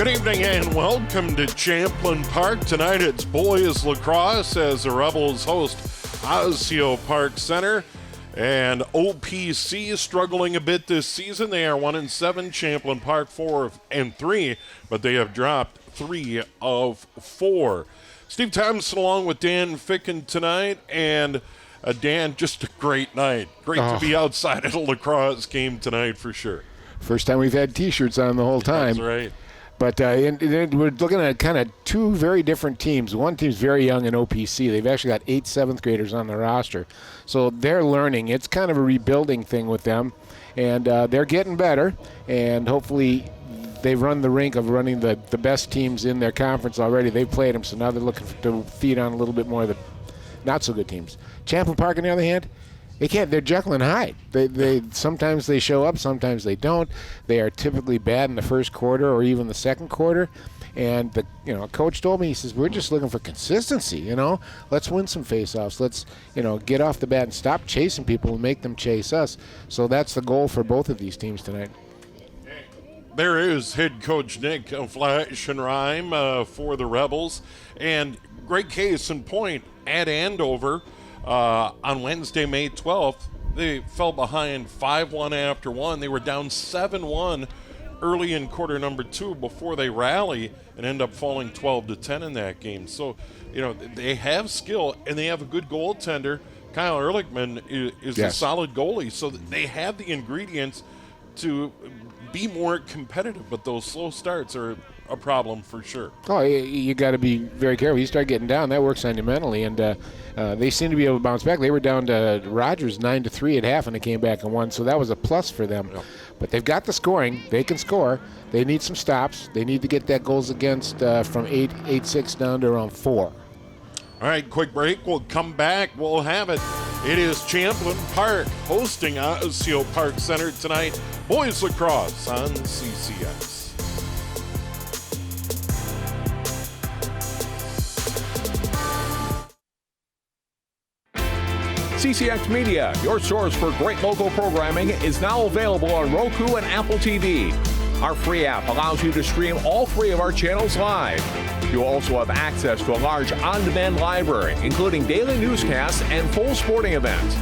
Good evening and welcome to Champlin Park. Tonight it's boys lacrosse as the Rebels host Osseo Park Center. And OPC is struggling a bit this season. They are 1-7, Champlin Park 4-3, but they have dropped 3 of 4. Steve Thompson along with Dan Ficken tonight, and Dan, just a great night. Great to be outside at a lacrosse game tonight for sure. First time we've had T-shirts on the whole time. That's right. But we're looking at kind of two very different teams. One team's very young in OPC. They've actually got 8 7th graders on the roster. So they're learning. It's kind of a rebuilding thing with them. And they're getting better. And hopefully they've run the rink of running the best teams in their conference already. They've played them, so now they're looking to feed on a little bit more of the not-so-good teams. Champlin Park, on the other hand, they can't. They're Jekyll and Hyde. They sometimes they show up, sometimes they don't. They are typically bad in the first quarter or even the second quarter. And the coach told me, he says, we're just looking for consistency. Let's win some faceoffs. Let's get off the bat and stop chasing people and make them chase us. So that's the goal for both of these teams tonight. There is head coach Nick Flaschenreim for the Rebels, and great case in point at Andover. On Wednesday, May 12th, they fell behind 5-1 after 1. They were down 7-1 early in quarter number 2 before they rally and end up falling 12-10 in that game. So, they have skill and they have a good goaltender. Kyle Ehrlichman is a solid goalie, so they have the ingredients to be more competitive, but those slow starts are a problem for sure. Oh, you got to be very careful. You start getting down, that works on you mentally, and they seem to be able to bounce back. They were down to Rogers 9-3 at half, and they came back and won, so that was a plus for them. Yep. But they've got the scoring. They can score. They need some stops. They need to get that goals against from 8-6 down to around 4. All right, quick break. We'll come back. We'll have it. It is Champlin Park hosting Osseo Park Center tonight. Boys lacrosse on CCX. CCX Media, your source for great local programming, is now available on Roku and Apple TV. Our free app allows you to stream all 3 of our channels live. You also have access to a large on-demand library, including daily newscasts and full sporting events.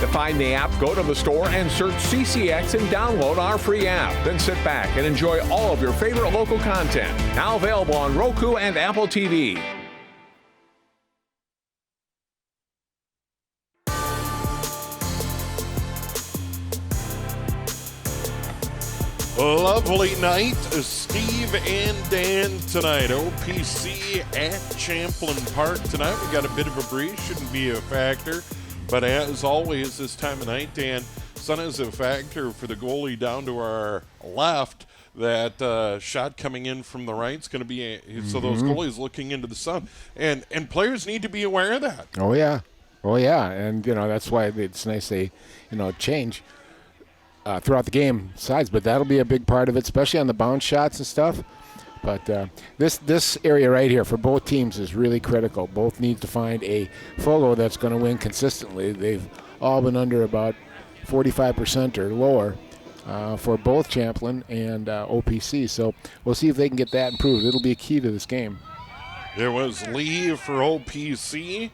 To find the app, go to the store and search CCX and download our free app. Then sit back and enjoy all of your favorite local content. Now available on Roku and Apple TV. Lovely night, Steve and Dan tonight. OPC at Champlin Park tonight. We got a bit of a breeze, shouldn't be a factor. But as always, this time of night, Dan, sun is a factor for the goalie down to our left. That shot coming in from the right is going to be so those goalies looking into the sun, and players need to be aware of that. Oh yeah, and that's why it's nice they change throughout the game sides, but that'll be a big part of it, especially on the bounce shots and stuff. But this area right here for both teams is really critical. Both need to find a Fogo that's going to win consistently. They've all been under about 45% or lower for both Champlin and OPC. So we'll see if they can get that improved. It'll be a key to this game. There was Lee for OPC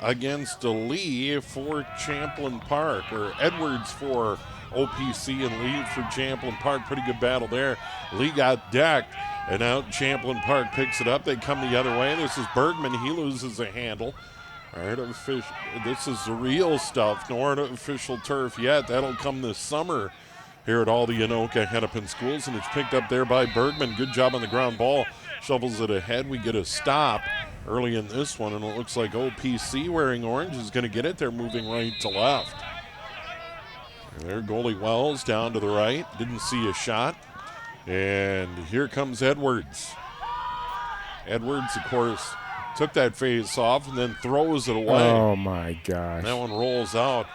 against Lee for Champlin Park, or Edwards for OPC and Lee for Champlin Park. Pretty good battle there. Lee got decked, and now Champlin Park picks it up. They come the other way. This is Bergman. He loses a handle. This is the real stuff. No artificial turf yet. That'll come this summer here at all the Anoka Hennepin schools, and it's picked up there by Bergman. Good job on the ground ball. Shovels it ahead. We get a stop early in this one, and it looks like OPC wearing orange is going to get it. They're moving right to left. And there, goalie Wells down to the right. Didn't see a shot. And here comes Edwards. Edwards, of course, took that face off and then throws it away. Oh, my gosh. That one rolls out.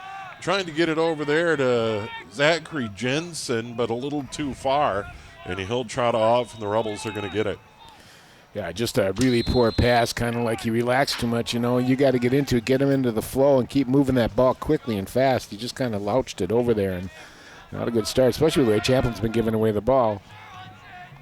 Trying to get it over there to Zachary Jensen, but a little too far. And he'll trot off, and the Rebels are going to get it. Yeah, just a really poor pass, kind of like he relaxed too much. You got to get into it, get him into the flow, and keep moving that ball quickly and fast. He just kind of louched it over there, and not a good start, especially the way Champlin's been giving away the ball.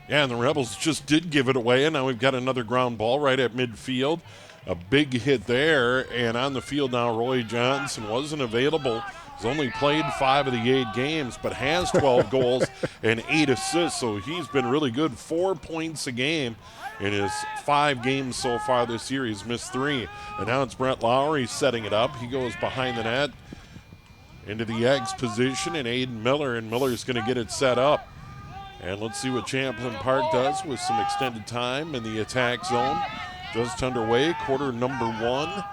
Yeah, and the Rebels just did give it away, and now we've got another ground ball right at midfield. A big hit there, and on the field now, Roy Johnson wasn't available. He's only played 5 of the 8 games, but has 12 goals and 8 assists, so he's been really good. 4 points a game in his 5 games so far this year. He's missed 3. And now it's Brett Lowry setting it up. He goes behind the net into the X position, and Aiden Miller, and Miller's going to get it set up. And let's see what Champlin Park does with some extended time in the attack zone. Just underway, quarter number 1.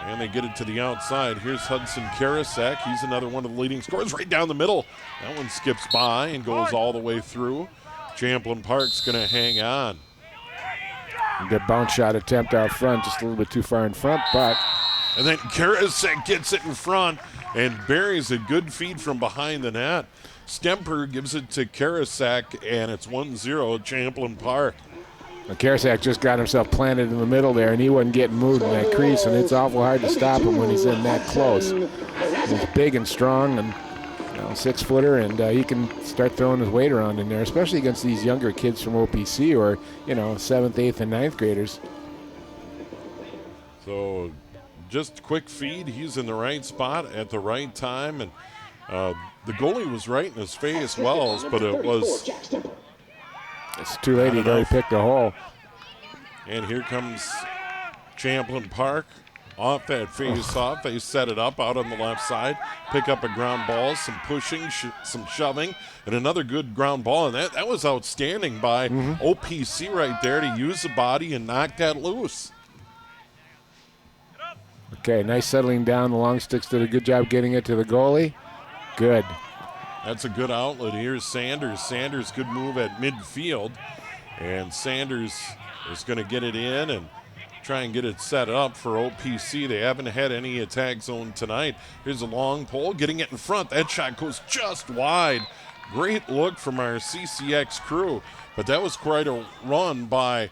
And they get it to the outside. Here's Hudson Karasek. He's another one of the leading scorers right down the middle. That one skips by and goes all the way through. Champlin Park's going to hang on. Good bounce shot attempt out front, just a little bit too far in front, but. And then Karasek gets it in front and buries a good feed from behind the net. Stemper gives it to Karasek, and it's 1-0 Champlin Park. Karasek just got himself planted in the middle there, and he wasn't getting moved in that crease, and it's awful hard to stop him when he's in that close. He's big and strong, and 6-footer, and he can start throwing his weight around in there, especially against these younger kids from OPC or 7th, 8th, and 9th graders. So just quick feed. He's in the right spot at the right time, and the goalie was right in his face, Wells, but it was... It's too late. He'd already picked a hole. And here comes Champlin Park off that face-off. They set it up out on the left side, pick up a ground ball, some pushing, some shoving, and another good ground ball. And that was outstanding by OPC right there to use the body and knock that loose. Okay, nice settling down. The long sticks did a good job getting it to the goalie. Good. That's a good outlet. Here's Sanders. Sanders, good move at midfield. And Sanders is going to get it in and try and get it set up for OPC. They haven't had any attack zone tonight. Here's a long pole, getting it in front. That shot goes just wide. Great look from our CCX crew. But that was quite a run by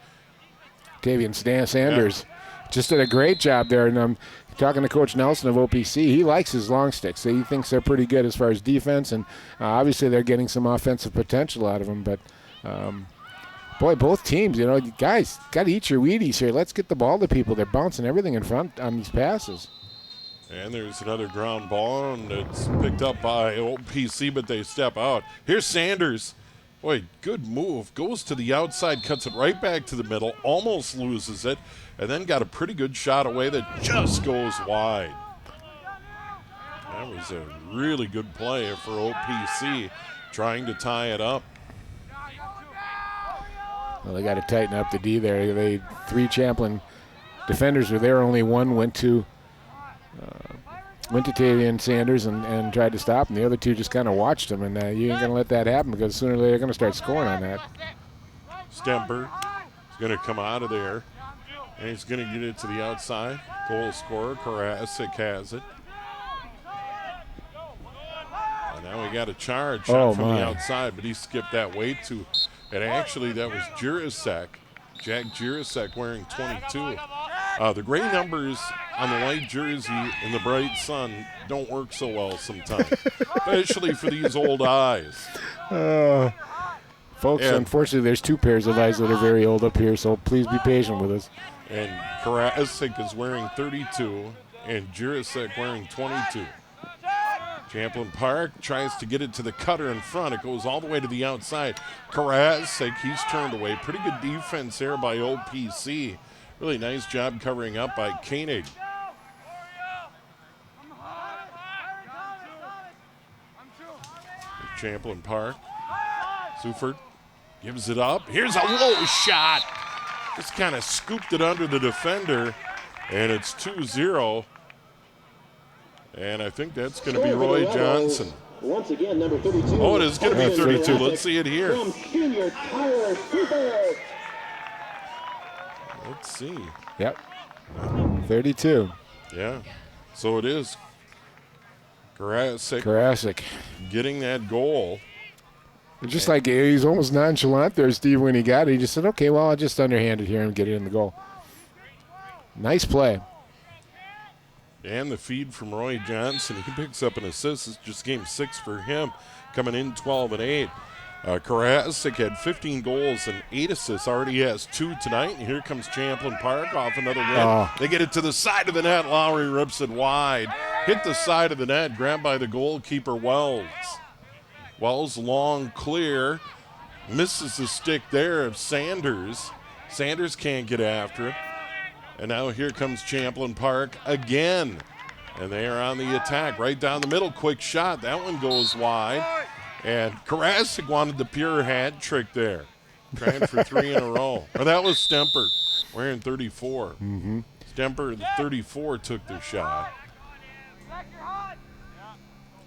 Tavian Sanders. Yeah. Just did a great job there. And I'm talking to Coach Nelson of OPC. He likes his long sticks. He thinks they're pretty good as far as defense. And obviously they're getting some offensive potential out of them. But, boy, both teams, guys, got to eat your Wheaties here. Let's get the ball to people. They're bouncing everything in front on these passes. And there's another ground ball, and it's picked up by OPC, but they step out. Here's Sanders. Boy, good move. Goes to the outside, cuts it right back to the middle, almost loses it, and then got a pretty good shot away that just goes wide. That was a really good play for OPC, trying to tie it up. Well, they got to tighten up the D there. 3 Champlin defenders were there. Only one went to Tavian Sanders and tried to stop him. The other 2 just kind of watched him, and you ain't going to let that happen because sooner or later they're going to start scoring on that. Stemper is going to come out of there, and he's going to get it to the outside. Goal scorer, Karasik has it. And now we got a charge shot from the outside, but he skipped that way too. And actually, that was Jirasek, Jack Jirasek, wearing 22. The gray numbers on the white jersey in the bright sun don't work so well sometimes, especially for these old eyes. Folks, unfortunately, there's 2 pairs of eyes that are very old up here, so please be patient with us. And Karasik is wearing 32, and Jirasek wearing 22. Champlin Park tries to get it to the cutter in front. It goes all the way to the outside. Karasik, he's turned away. Pretty good defense there by OPC. Really nice job covering up by Koenig. Champlin Park. Suford gives it up. Here's a low shot. Just kind of scooped it under the defender, and it's 2-0. And I think that's going to be Roy Johnson. Once again, number 32. Oh, it is going to be 32. Let's see it here. From Junior Tyler Suburbs. Let's see. Yep. 32. Yeah. So it is Karasik getting that goal. Just like he's almost nonchalant there, Steve, when he got it. He just said, okay, well, I'll just underhand it here and get it in the goal. Nice play. And the feed from Roy Johnson. He picks up an assist. It's just game 6 for him, coming in 12 and 8. Karasik had 15 goals and 8 assists. Already has 2 tonight. And here comes Champlin Park off another win. Oh. They get it to the side of the net. Lowry rips it wide. Hit the side of the net. Grabbed by the goalkeeper, Wells. Wells long clear. Misses the stick there of Sanders. Sanders can't get after it. And now here comes Champlin Park again. And they are on the attack. Right down the middle. Quick shot. That one goes wide. And Karasik wanted the pure hat trick there. Trying for 3 in a row. Or that was Stemper wearing 34. Mm-hmm. Stemper, the 34, took the shot.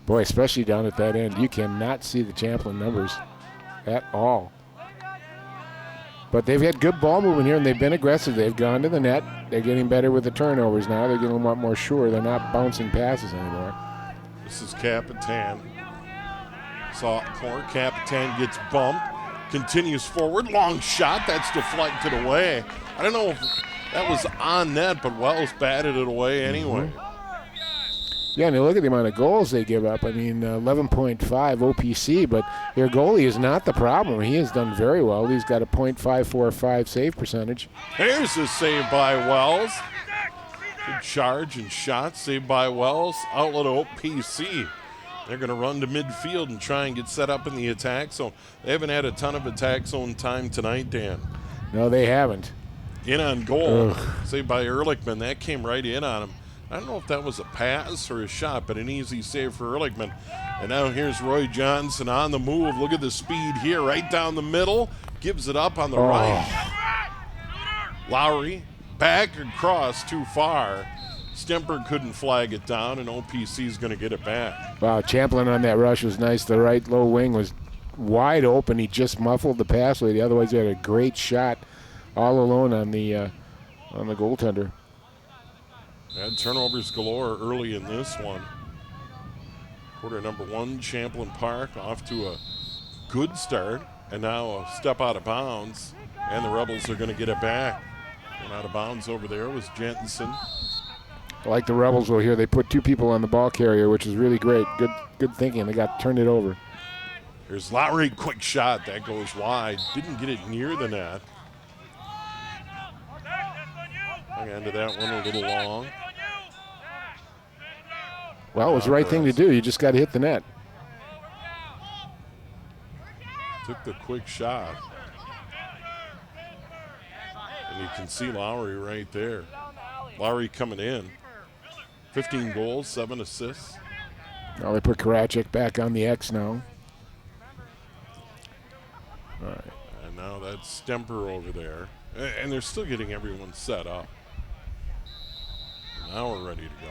Boy, especially down at that end, you cannot see the Champlin numbers at all. But they've had good ball movement here, and they've been aggressive. They've gone to the net. They're getting better with the turnovers now. They're getting a lot more sure. They're not bouncing passes anymore. This is Capitan. Sophomore. Capitan gets bumped. Continues forward. Long shot. That's deflected away. I don't know if that was on net, but Wells batted it away anyway. Mm-hmm. Yeah, and you look at the amount of goals they give up. I mean, 11.5 OPC, but their goalie is not the problem. He has done very well. He's got a .545 save percentage. Here's a save by Wells. Good charge and shot. Saved by Wells. Outlet OPC. They're going to run to midfield and try and get set up in the attack zone. They haven't had a ton of attack zone time tonight, Dan. No, they haven't. In on goal. Ugh. Saved by Ehrlichman. That came right in on him. I don't know if that was a pass or a shot, but an easy save for Ehrlichman. And now here's Roy Johnson on the move. Look at the speed here, right down the middle. Gives it up on the right. Lowry back across too far. Stemper couldn't flag it down, and OPC is going to get it back. Wow, Champlin on that rush was nice. The right low wing was wide open. He just muffled the pass lady. Otherwise, he had a great shot all alone on the goaltender. Had turnovers galore early in this one. Quarter number 1, Champlin Park off to a good start, and now a step out of bounds, and the Rebels are going to get it back. Going out of bounds over there was Jensen. Like the Rebels will here, they put 2 people on the ball carrier, which is really great. Good thinking. They turned it over. Here's Lowry, quick shot. That goes wide. Didn't get it near the net. Hung on to that one a little long. Well, it was the right thing to do. You just got to hit the net. Took the quick shot. And you can see Lowry right there. Lowry coming in. 15 goals, 7 assists. Now they put Karachik back on the X now. All right. And now that's Stemper over there. And they're still getting everyone set up. Now we're ready to go.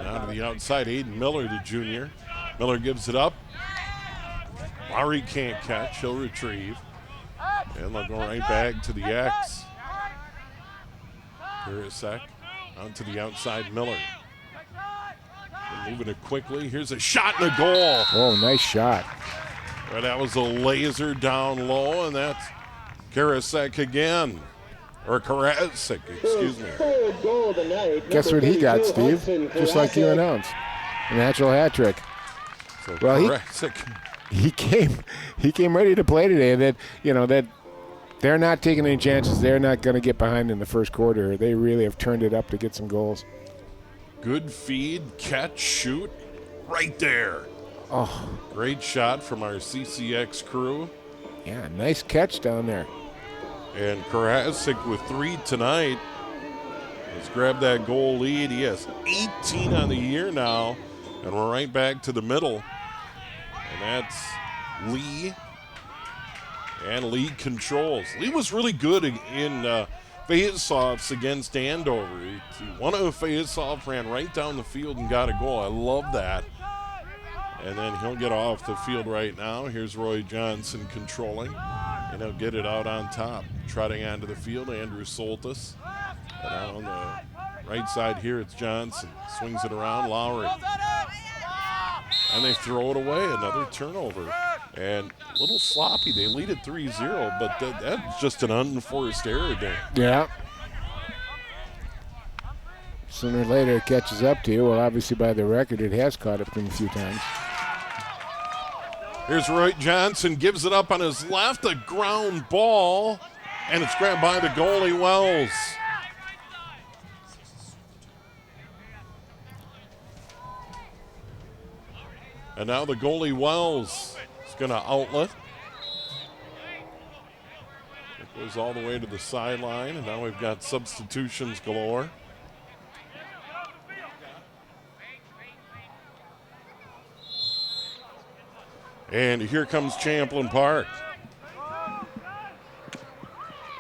Now to the outside, Aiden Miller, the junior. Miller gives it up. Lowry can't catch. He'll retrieve. And they'll go right back to the X. Here a sec. On to the outside, Miller. They're moving it quickly. Here's a shot and a goal. Oh, nice shot. Well, that was a laser down low, and that's Karasik again. Or Karasik, excuse me. Third goal of the night. Guess what he got, Steve? Just like you announced. A natural hat trick. So Well, Karasik. He came ready to play today. That they're not taking any chances. They're not going to get behind in the first quarter. They really have turned it up to get some goals. Good feed, catch, shoot, right there. Oh, Great shot from our CCX crew. yeah, nice catch down there. And Karasik with 3 tonight has grabbed that goal lead. He has 18 on the year now, and we're right back to the middle. And that's Lee. And Lee controls. Lee was really good in face-offs against Andover. He won a face-off, ran right down the field and got a goal. I love that. And then he'll get off the field right now. Here's Roy Johnson controlling. And he'll get it out on top. Trotting onto the field, Andrew Soltis. And on the right side here, it's Johnson. Swings it around, Lowry. And they throw it away, another turnover. And a little sloppy. They lead it 3-0, but that's just an unforced error there. Yeah. Sooner or later it catches up to you. Well, obviously by the record it has caught up to him a few times. Here's Roy Johnson, gives it up on his left, a ground ball, and it's grabbed by the goalie, Wells. And now the goalie, Wells, is going to outlet. It goes all the way to the sideline, and now we've got substitutions galore. And here comes Champlin Park.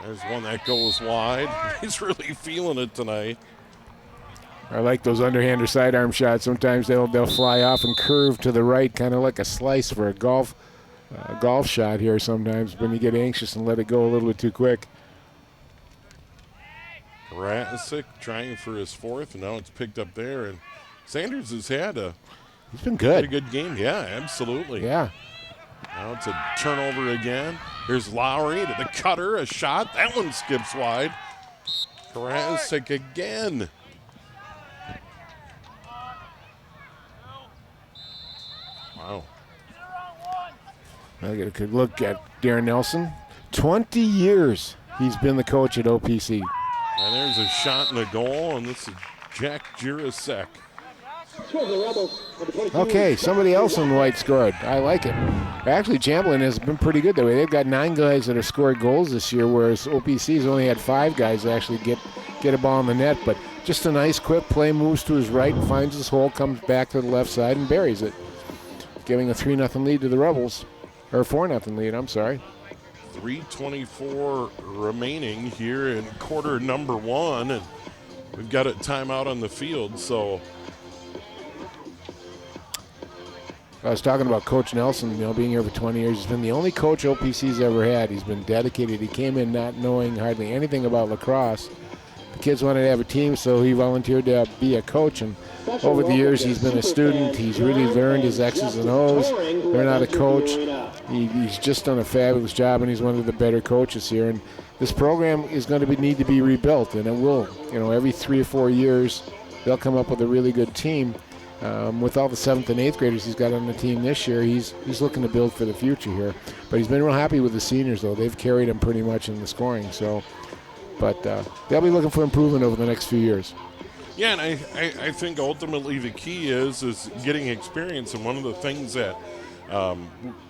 There's one that goes wide. He's really feeling it tonight. I like those underhand or sidearm shots. Sometimes they'll fly off and curve to the right, kind of like a slice for a golf shot here sometimes when you get anxious and let it go a little bit too quick. Karasik trying for his fourth, and now it's picked up there. And Sanders has had He's been good. a good game. Yeah, absolutely. Yeah. Now it's a turnover again. Here's Lowry to the cutter, a shot. That one skips wide. Karasik again. Wow. I'll get a good look at Darren Nelson. 20 years he's been the coach at OPC. And there's a shot and a goal, and this is Jack Jirasek. Okay, somebody else in white scored. I like it. Actually, Champlin has been pretty good that way. They've got 9 guys that have scored goals this year, whereas OPC's only had 5 guys that actually get a ball in the net. But just a nice quick play, moves to his right, finds his hole, comes back to the left side, and buries it, giving a 3-0 lead to the Rebels. Or 4-0 lead, I'm sorry. 3:24 remaining here in quarter number 1, and we've got a timeout on the field, so. I was talking about Coach Nelson, being here for 20 years. He's been the only coach OPC's ever had. He's been dedicated. He came in not knowing hardly anything about lacrosse. The kids wanted to have a team, so he volunteered to be a coach. And over the years, he's been a student. He's really learned his X's and O's. Learned how to coach. He's just done a fabulous job, and he's one of the better coaches here. And this program is going to need to be rebuilt, and it will. Every 3 or 4 years, they'll come up with a really good team. With all the 7th and 8th graders he's got on the team this year, he's looking to build for the future here. But he's been real happy with the seniors, though. They've carried him pretty much in the scoring. But they'll be looking for improvement over the next few years. Yeah, and I think ultimately the key is getting experience. And one of the things that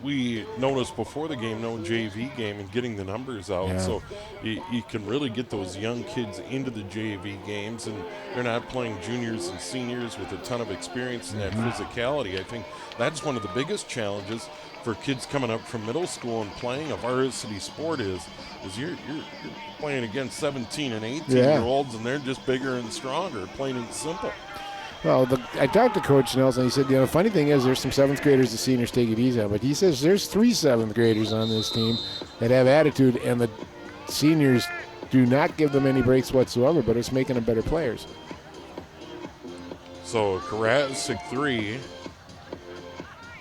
we noticed before the game, no JV game, and getting the numbers out. Yeah. So you can really get those young kids into the JV games, and they're not playing juniors and seniors with a ton of experience and that physicality. I think that's one of the biggest challenges for kids coming up from middle school and playing a varsity sport is you're playing against 17 and 18-year-olds, and they're just bigger and stronger, plain and simple. Well, I talked to Coach Nelson. He said, the funny thing is there's some 7th graders the seniors take it easy on, but he says there's 3 7th graders on this team that have attitude, and the seniors do not give them any breaks whatsoever, but it's making them better players. So Karasik 3.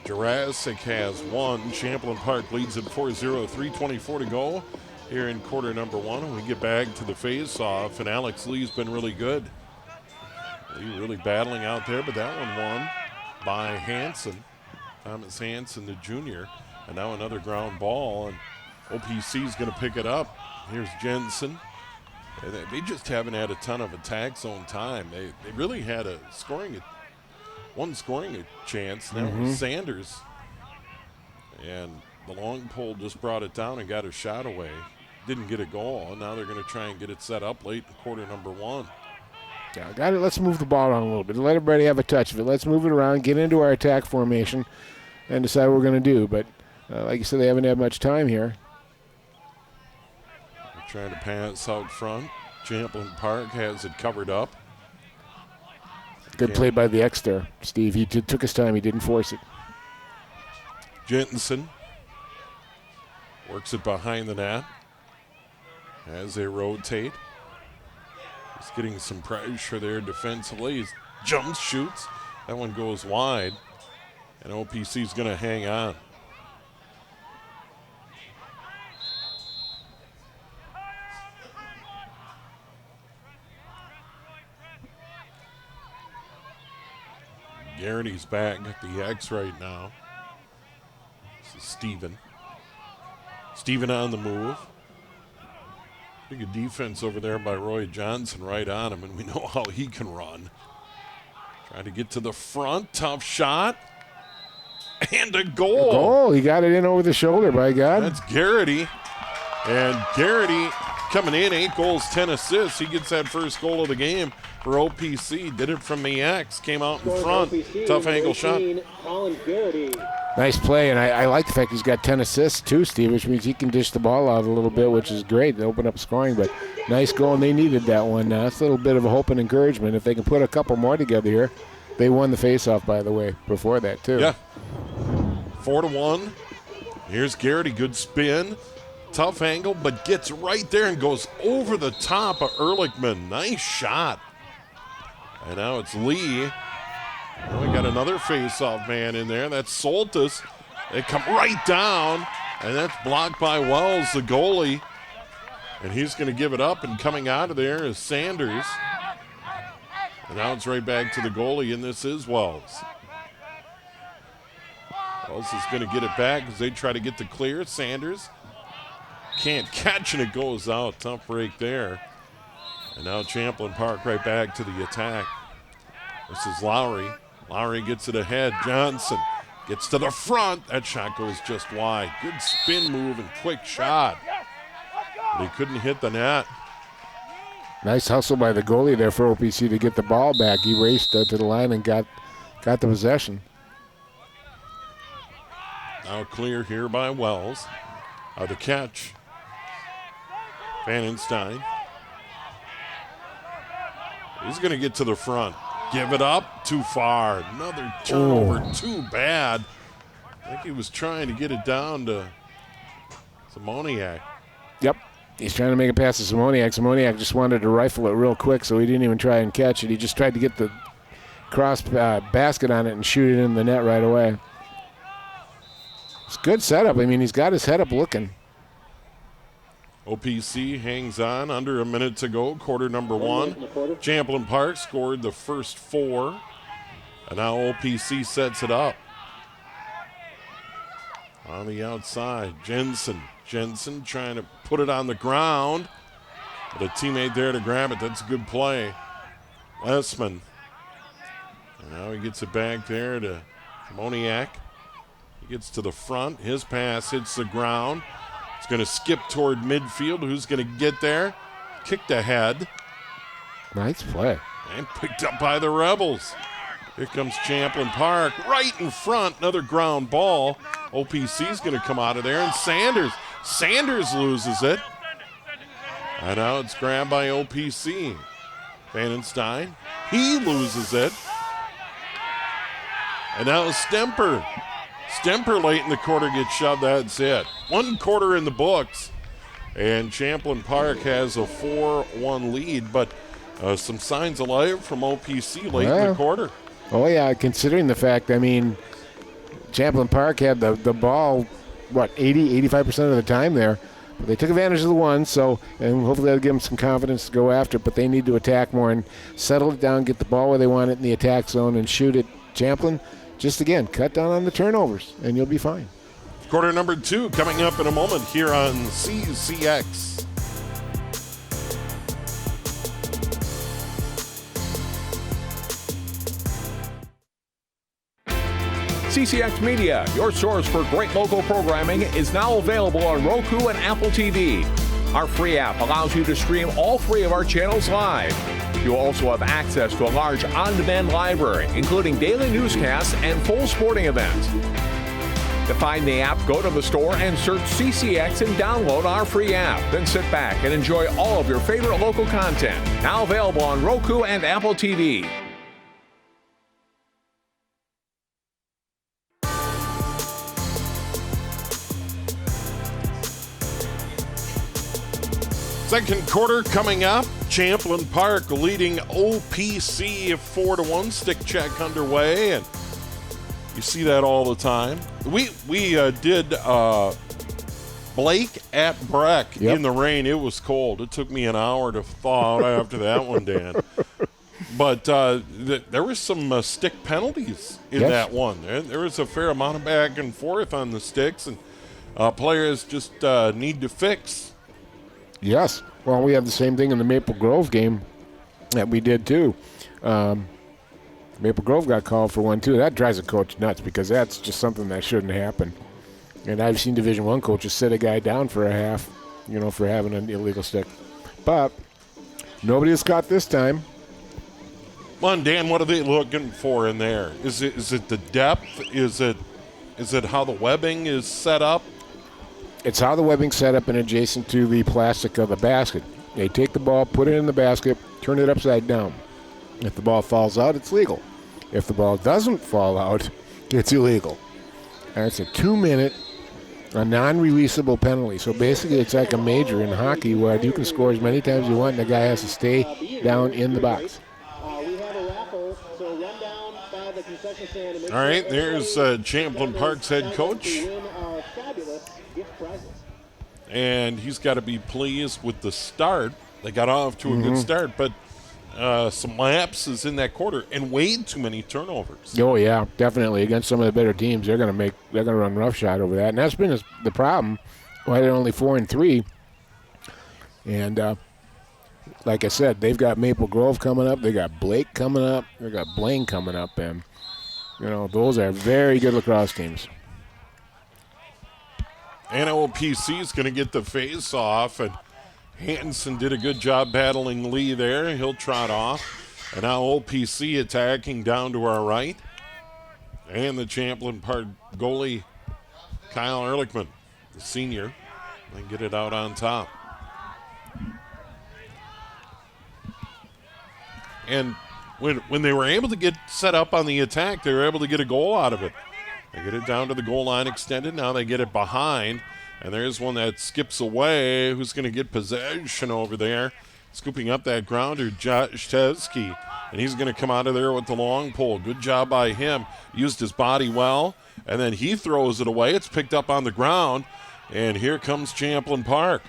Jurassic has 1. Champlin Park leads at 4-0, 3:24 to go here in quarter number 1. And we get back to the face-off, and Alex Lee's been really good. Lee really battling out there, but that one won by Hansen, Thomas Hansen, the junior. And now another ground ball, and OPC is going to pick it up. Here's Jensen. And they just haven't had a ton of attack zone time. They really had one scoring chance. Now was Sanders. And the long pole just brought it down and got a shot away. Didn't get a goal. Now they're going to try and get it set up late in quarter number 1. Yeah, got it. Let's move the ball around a little bit. Let everybody have a touch of it. Let's move it around, get into our attack formation, and decide what we're going to do. But like you said, they haven't had much time here. They're trying to pass out front. Champlin Park has it covered up. Good play by the X there, Steve. He took his time. He didn't force it. Jensen works it behind the net as they rotate. He's getting some pressure there defensively. He jumps, shoots. That one goes wide, and OPC's going to hang on. Garrity's back at the X right now. Steven. Steven on the move. Pretty good defense over there by Roy Johnson right on him, and we know how he can run. Trying to get to the front. Tough shot. And a goal. Oh, he got it in over the shoulder, by God. That's Garrity. And Garrity coming in, 8 goals, 10 assists. He gets that first goal of the game for OPC. Did it from the X. Came out in front. Tough angle shot. Nice play, and I like the fact he's got 10 assists too, Steve, which means he can dish the ball out a little bit, which is great to open up scoring. But nice goal, and they needed that one. That's a little bit of a hope and encouragement. If they can put a couple more together here. They won the faceoff, by the way, before that too. Yeah. 4-1. Here's Garrity, good spin. Tough angle, but gets right there and goes over the top of Ehrlichman. Nice shot. And now it's Lee. Now we got another face-off man in there. That's Soltis. They come right down, and that's blocked by Wells, the goalie. And he's going to give it up, and coming out of there is Sanders. And now it's right back to the goalie, and this is Wells. Wells is going to get it back as they try to get the clear. Sanders can't catch, and it goes out. Tough break there. And now Champlin Park right back to the attack. This is Lowry. Lowry gets it ahead. Johnson gets to the front. That shot goes just wide. Good spin move and quick shot. But he couldn't hit the net. Nice hustle by the goalie there for OPC to get the ball back. He raced to the line and got the possession. Now clear here by Wells. The catch. Vandenstein. He's going to get to the front. Give it up. Too far. Another turnover. Too bad. I think he was trying to get it down to Simoniak. Yep. He's trying to make a pass to Simoniak. Simoniak just wanted to rifle it real quick, so he didn't even try and catch it. He just tried to get the cross basket on it and shoot it in the net right away. It's a good setup. I mean, he's got his head up looking. OPC hangs on, under a minute to go, quarter number 1. Champlin Park scored the first 4, and now OPC sets it up. On the outside, Jensen trying to put it on the ground, but a teammate there to grab it. That's a good play. Lessman. And now he gets it back there to Moniak. He gets to the front. His pass hits the ground. It's going to skip toward midfield. Who's going to get there? Kicked ahead. Nice play. And picked up by the Rebels. Here comes Champlin Park right in front. Another ground ball. OPC's going to come out of there. And Sanders loses it. And now it's grabbed by OPC. Vandenstein. He loses it. And now Stemper. Stemper late in the quarter gets shoved. That's it. 1 quarter in the books. And Champlin Park has a 4-1 lead. But some signs of life from OPC late in the quarter. Oh, yeah, considering the fact, I mean, Champlin Park had the ball, 85% of the time there. But they took advantage of the one, and hopefully that'll give them some confidence to go after it. But they need to attack more and settle it down, get the ball where they want it in the attack zone and shoot it. Champlin, just again, cut down on the turnovers, and you'll be fine. Quarter number 2 coming up in a moment here on CCX. CCX Media, your source for great local programming, is now available on Roku and Apple TV. Our free app allows you to stream all 3 of our channels live. You also have access to a large on-demand library, including daily newscasts and full sporting events. To find the app, go to the store and search CCX and download our free app. Then sit back and enjoy all of your favorite local content. Now available on Roku and Apple TV. Second quarter coming up. Champlin Park leading OPC 4-1. Stick check underway, and you see that all the time. We did Blake at Breck in the rain. It was cold. It took me an hour to thaw out after that one, Dan. But there were some stick penalties in that one. There was a fair amount of back and forth on the sticks, and players just need to fix. Yes. Well, we had the same thing in the Maple Grove game that we did too. Maple Grove got called for one too. That drives a coach nuts because that's just something that shouldn't happen. And I've seen Division I coaches sit a guy down for a half, for having an illegal stick. But nobody was caught this time. Well, and Dan, what are they looking for in there? Is it the depth? Is it how the webbing is set up? It's how the webbing's set up and adjacent to the plastic of the basket. They take the ball, put it in the basket, turn it upside down. If the ball falls out, it's legal. If the ball doesn't fall out, it's illegal. And it's a 2-minute, a non-releasable penalty. So basically it's like a major in hockey where you can score as many times as you want and the guy has to stay down in the box. We have a raffle, so run down by the concession stand. And All right, there's Champlin Park's head coach. win our fabulous gift prizes. And he's got to be pleased with the start. They got off to a good start, but some lapses in that quarter and way too many turnovers. Oh yeah, definitely. Against some of the better teams, they're gonna run roughshod over that, and that's been the problem. Why they're only 4-3, and like I said, they've got Maple Grove coming up, they got Blake coming up, they got Blaine coming up, and those are very good lacrosse teams. And OPC is going to get the face off, and Hansen did a good job battling Lee there. He'll trot off. And now OPC attacking down to our right. And the Champlin Park goalie, Kyle Ehrlichman, the senior, and get it out on top. And when they were able to get set up on the attack, they were able to get a goal out of it. They get it down to the goal line extended. Now they get it behind. And there's one that skips away. Who's going to get possession over there? Scooping up that grounder, Josh Teskey. And he's going to come out of there with the long pole. Good job by him. Used his body well. And then he throws it away. It's picked up on the ground. And here comes Champlin Park.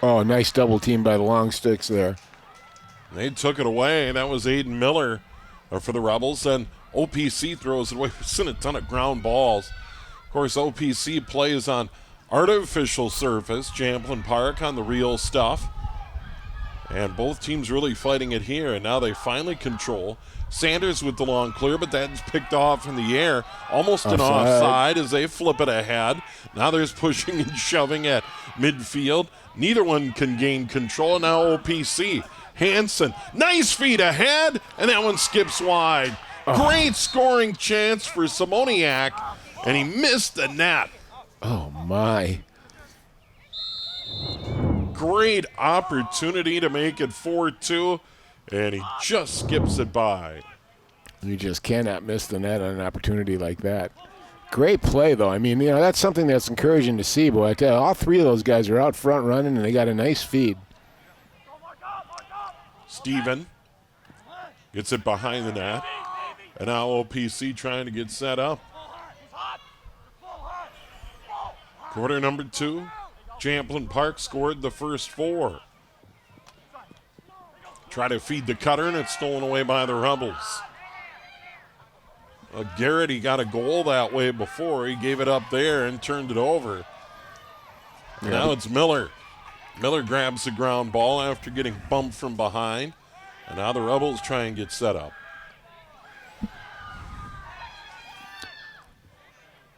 Oh, nice double team by the long sticks there. They took it away. That was Aiden Miller for the Rebels. And OPC throws it away. We've seen a ton of ground balls. Of course, OPC plays on artificial surface. Champlin Park on the real stuff. And both teams really fighting it here. And now they finally control. Sanders with the long clear, but that's picked off in the air. Almost an offside as they flip it ahead. Now there's pushing and shoving at midfield. Neither one can gain control. Now OPC. Hansen, nice feet ahead, and that one skips wide. Great scoring chance for Simoniak, and he missed the net. Oh, my. Great opportunity to make it 4-2, and he just skips it by. You just cannot miss the net on an opportunity like that. Great play, though. I mean, that's something that's encouraging to see, boy. I tell you, all three of those guys are out front running, and they got a nice feed. Steven gets it behind the net. And now OPC trying to get set up. Quarter number 2. Champlin Park scored the first 4. Try to feed the cutter, and it's stolen away by the Rebels. Garrett, he got a goal that way before. He gave it up there and turned it over. Yeah. Now it's Miller. Miller grabs the ground ball after getting bumped from behind. And now the Rebels try and get set up.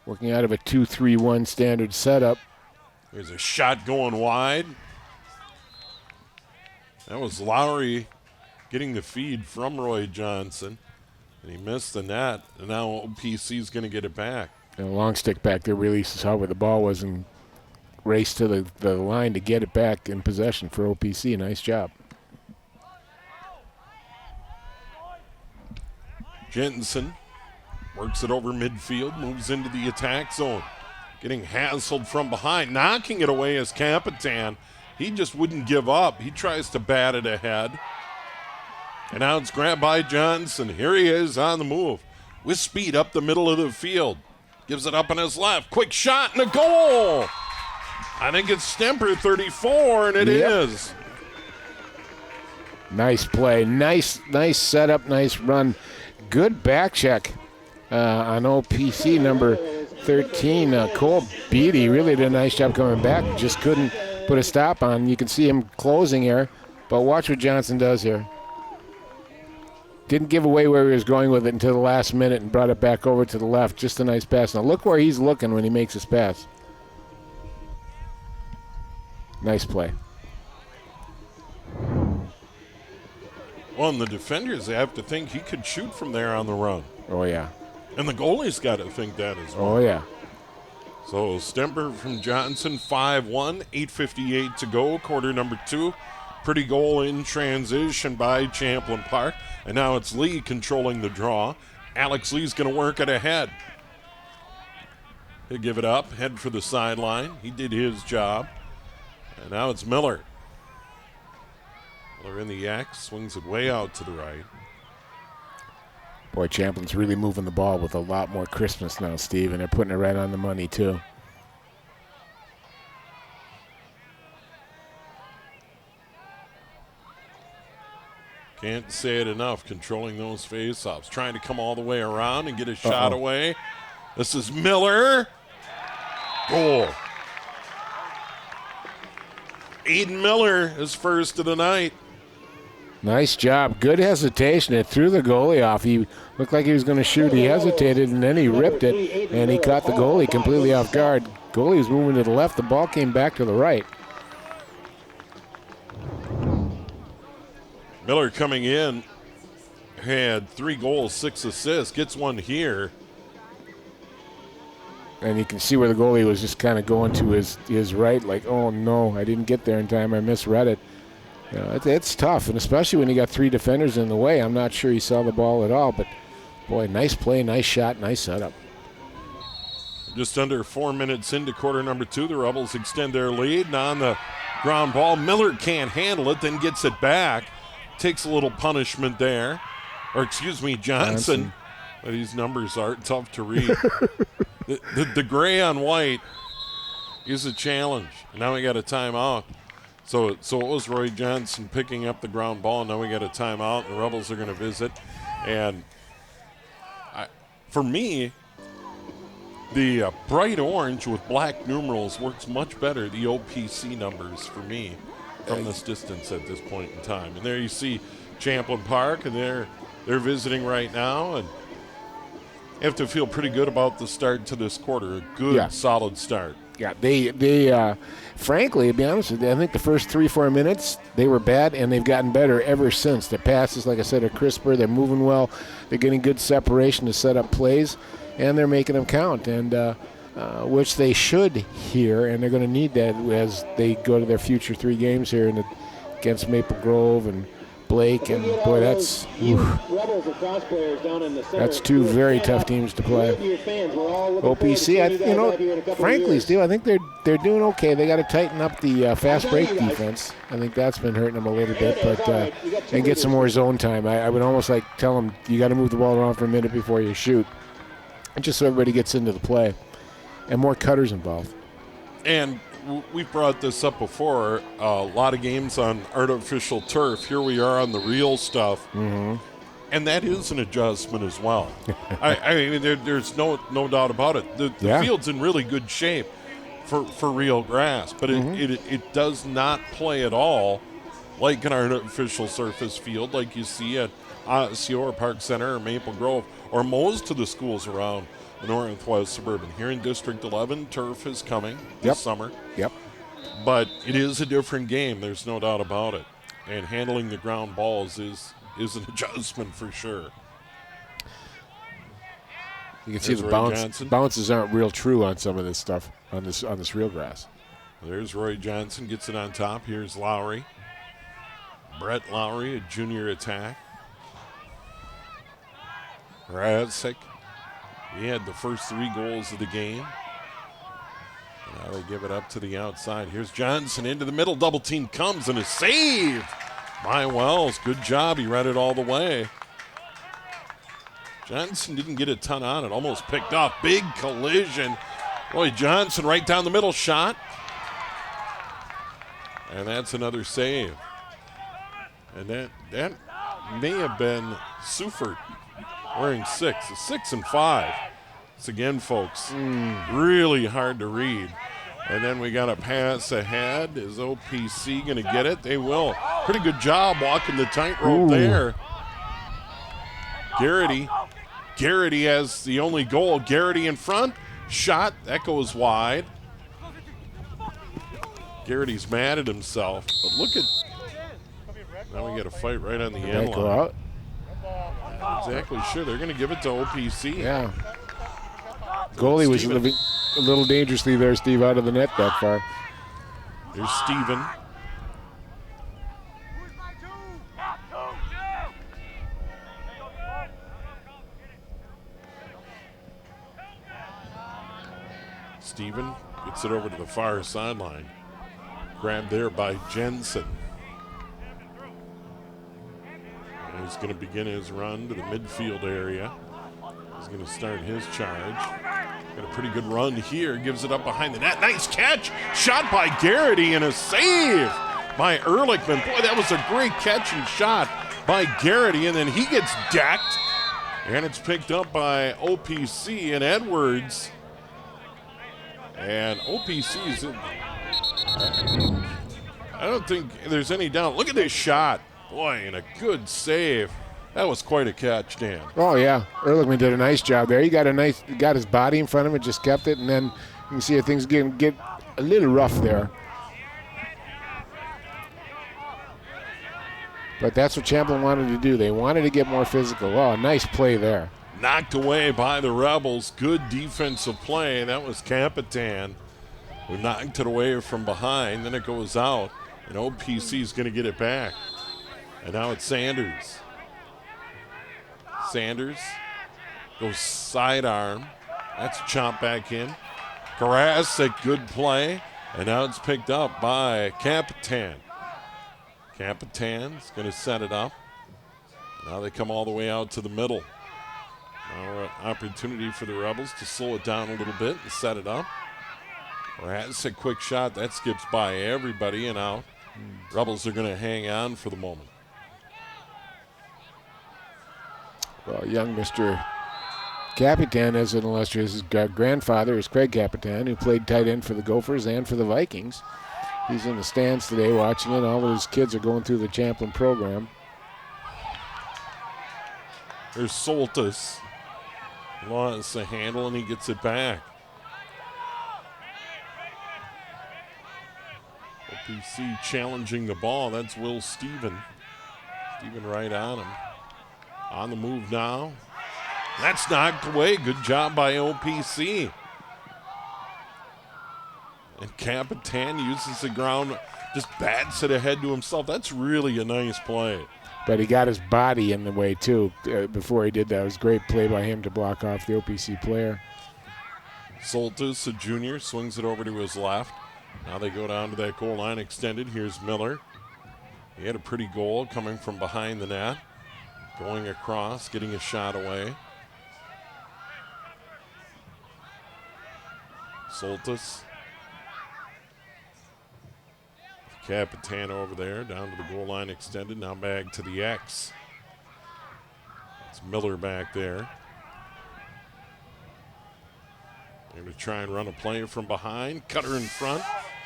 Working out of a 2-3-1 standard setup. There's a shot going wide. That was Lowry getting the feed from Roy Johnson. And he missed the net. And now OPC's going to get it back. And a long stick back there releases however the ball was and raced to the line to get it back in possession for OPC. Nice job. Jensen works it over midfield, moves into the attack zone. Getting hassled from behind, knocking it away as Capitan. He just wouldn't give up. He tries to bat it ahead. And now it's grabbed by Johnson. Here he is on the move with speed up the middle of the field. Gives it up on his left. Quick shot and a goal. I think it's Stemper 34, and it is. Nice play. Nice setup, nice run. Good back check on OPC number 13. Cole Beatty really did a nice job coming back. Just couldn't put a stop on. You can see him closing here, but watch what Johnson does here. Didn't give away where he was going with it until the last minute and brought it back over to the left. Just a nice pass. Now look where he's looking when he makes his pass. Nice play. Well, and the defenders, they have to think he could shoot from there on the run. Oh, yeah. And the goalie's got to think that as well. Oh, yeah. So Stemper from Johnson, 5-1, 8:58 to go, quarter number 2. Pretty goal in transition by Champlin Park. And now it's Lee controlling the draw. Alex Lee's going to work it ahead. He'll give it up, head for the sideline. He did his job. And now it's Miller. Miller in the X, swings it way out to the right. Boy, Champlin's really moving the ball with a lot more crispness now, Steve, and they're putting it right on the money, too. Can't say it enough, controlling those face-offs. Trying to come all the way around and get a shot away. This is Miller. Goal. Aiden Miller is first of the night. Nice job. Good hesitation. It threw the goalie off. He looked like he was going to shoot. He hesitated, and then he ripped it, and he caught the goalie completely off guard. Goalie was moving to the left. The ball came back to the right. Miller coming in had 3 goals, 6 assists, gets one here. And you can see where the goalie was just kind of going to his right, like, oh, no, I didn't get there in time. I misread it. You know, it's tough, and especially when you got 3 defenders in the way. I'm not sure he saw the ball at all, but, boy, nice play, nice shot, nice setup. Just under 4 minutes into quarter number 2, the Rebels extend their lead. And on the ground ball, Miller can't handle it, then gets it back. Takes a little punishment there. Or, excuse me, Johnson. These numbers are tough to read. the gray on white is a challenge. Now we got a timeout. So it was Roy Johnson picking up the ground ball. Now we got a timeout. The Rebels are going to visit. And for me, the bright orange with black numerals works much better. The OPC numbers for me from this distance at this point in time. And there you see Champlin Park, and they're visiting right now. And you have to feel pretty good about the start to this quarter. A good, solid start. Yeah, they frankly, to be honest with you, I think the first 3-4 minutes, they were bad, and they've gotten better ever since. Their passes, like I said, are crisper. They're moving well. They're getting good separation to set up plays, and they're making them count, and which they should here, and they're going to need that as they go to their future 3 games here against Maple Grove and Blake, and boy, that's 2 very tough teams to play. OPC, frankly, Steve, I think they're doing okay. They got to tighten up the fast break defense. I think that's been hurting them a little bit, but and get some more zone time. I would almost like tell them you got to move the ball around for a minute before you shoot, and just so everybody gets into the play, and more cutters involved. And we brought this up before, a lot of games on artificial turf. Here we are on the real stuff. Mm-hmm. And that is an adjustment as well. I mean, there's no doubt about it. The field's in really good shape for real grass, but it does not play at all like an artificial surface field like you see at Osseo or Park Center or Maple Grove or most of the schools around the Northwest Suburban. Here in District 11, turf is coming this summer. Yep. But it is a different game. There's no doubt about it. And handling the ground balls is an adjustment for sure. You can see the bounces aren't real true on some of this stuff on this real grass. There's Roy Johnson, gets it on top. Here's Lowry. Brett Lowry, a junior attack. Radzic. He had the first 3 goals of the game. Now they give it up to the outside. Here's Johnson into the middle. Double team comes and is saved by Wells. Good job. He read it all the way. Johnson didn't get a ton on it. Almost picked off. Big collision. Boy, Johnson right down the middle shot. And that's another save. And That may have been Sufert wearing 6. 6 and 5. It's again, folks, really hard to read. And then we got a pass ahead. Is OPC going to get it? They will. Pretty good job walking the tightrope there. Garrity has the only goal. Garrity in front. Shot. That goes wide. Garrity's mad at himself. But look at. Now we get a fight right on the end Go line. out. Not exactly sure. They're going to give it to OPC. Yeah. Goalie was Steven. living a little dangerously there, Steve, out of the net that far. There's Steven. Steven gets it over to the far sideline. Grabbed there by Jensen. And he's going to begin his run to the midfield area. He's going to start his charge. Got a pretty good run here. Gives it up behind the net. Nice catch. Shot by Garrity and a save by Ehrlichman. Boy, that was a great catch and shot by Garrity. And then he gets decked. And it's picked up by OPC and Edwards. And OPC is in. I don't think there's any doubt. Look at this shot. Boy, and a good save. That was quite a catch, Dan. Oh yeah, Ehrlichman did a nice job there. He got his body in front of him, just kept it, and then you can see if things get a little rough there. But that's what Champlin wanted to do. They wanted to get more physical. Oh, nice play there. Knocked away by the Rebels. Good defensive play. That was Capitan who knocked it away from behind. Then it goes out, and OPC is going to get it back. And now it's Sanders. Sanders goes sidearm. That's chopped back in. Karasik, good play. And now it's picked up by Capitan. Capitan's going to set it up. Now they come all the way out to the middle. Now an opportunity for the Rebels to slow it down a little bit and set it up. Karasik, quick shot. That skips by everybody and out. Rebels are going to hang on for the moment. Well, young Mr. Capitan has an illustrious grandfather is Craig Capitan, who played tight end for the Gophers and for the Vikings. He's in the stands today watching it. All of his kids are going through the Champlin program. There's Soltis. Lost the handle and he gets it back. OPC challenging the ball. That's Will Steven. Steven right on him. On the move now. That's knocked away. Good job by OPC. And Capitan uses the ground, just bats it ahead to himself. That's really a nice play. But he got his body in the way, too, before he did that. It was a great play by him to block off the OPC player. Soltis, a junior, swings it over to his left. Now they go down to that goal line extended. Here's Miller. He had a pretty goal coming from behind the net. Going across, getting a shot away. Soltis. Capitan over there, down to the goal line extended. Now back to the X. It's Miller back there. They're going to try and run a play from behind. Cutter in front.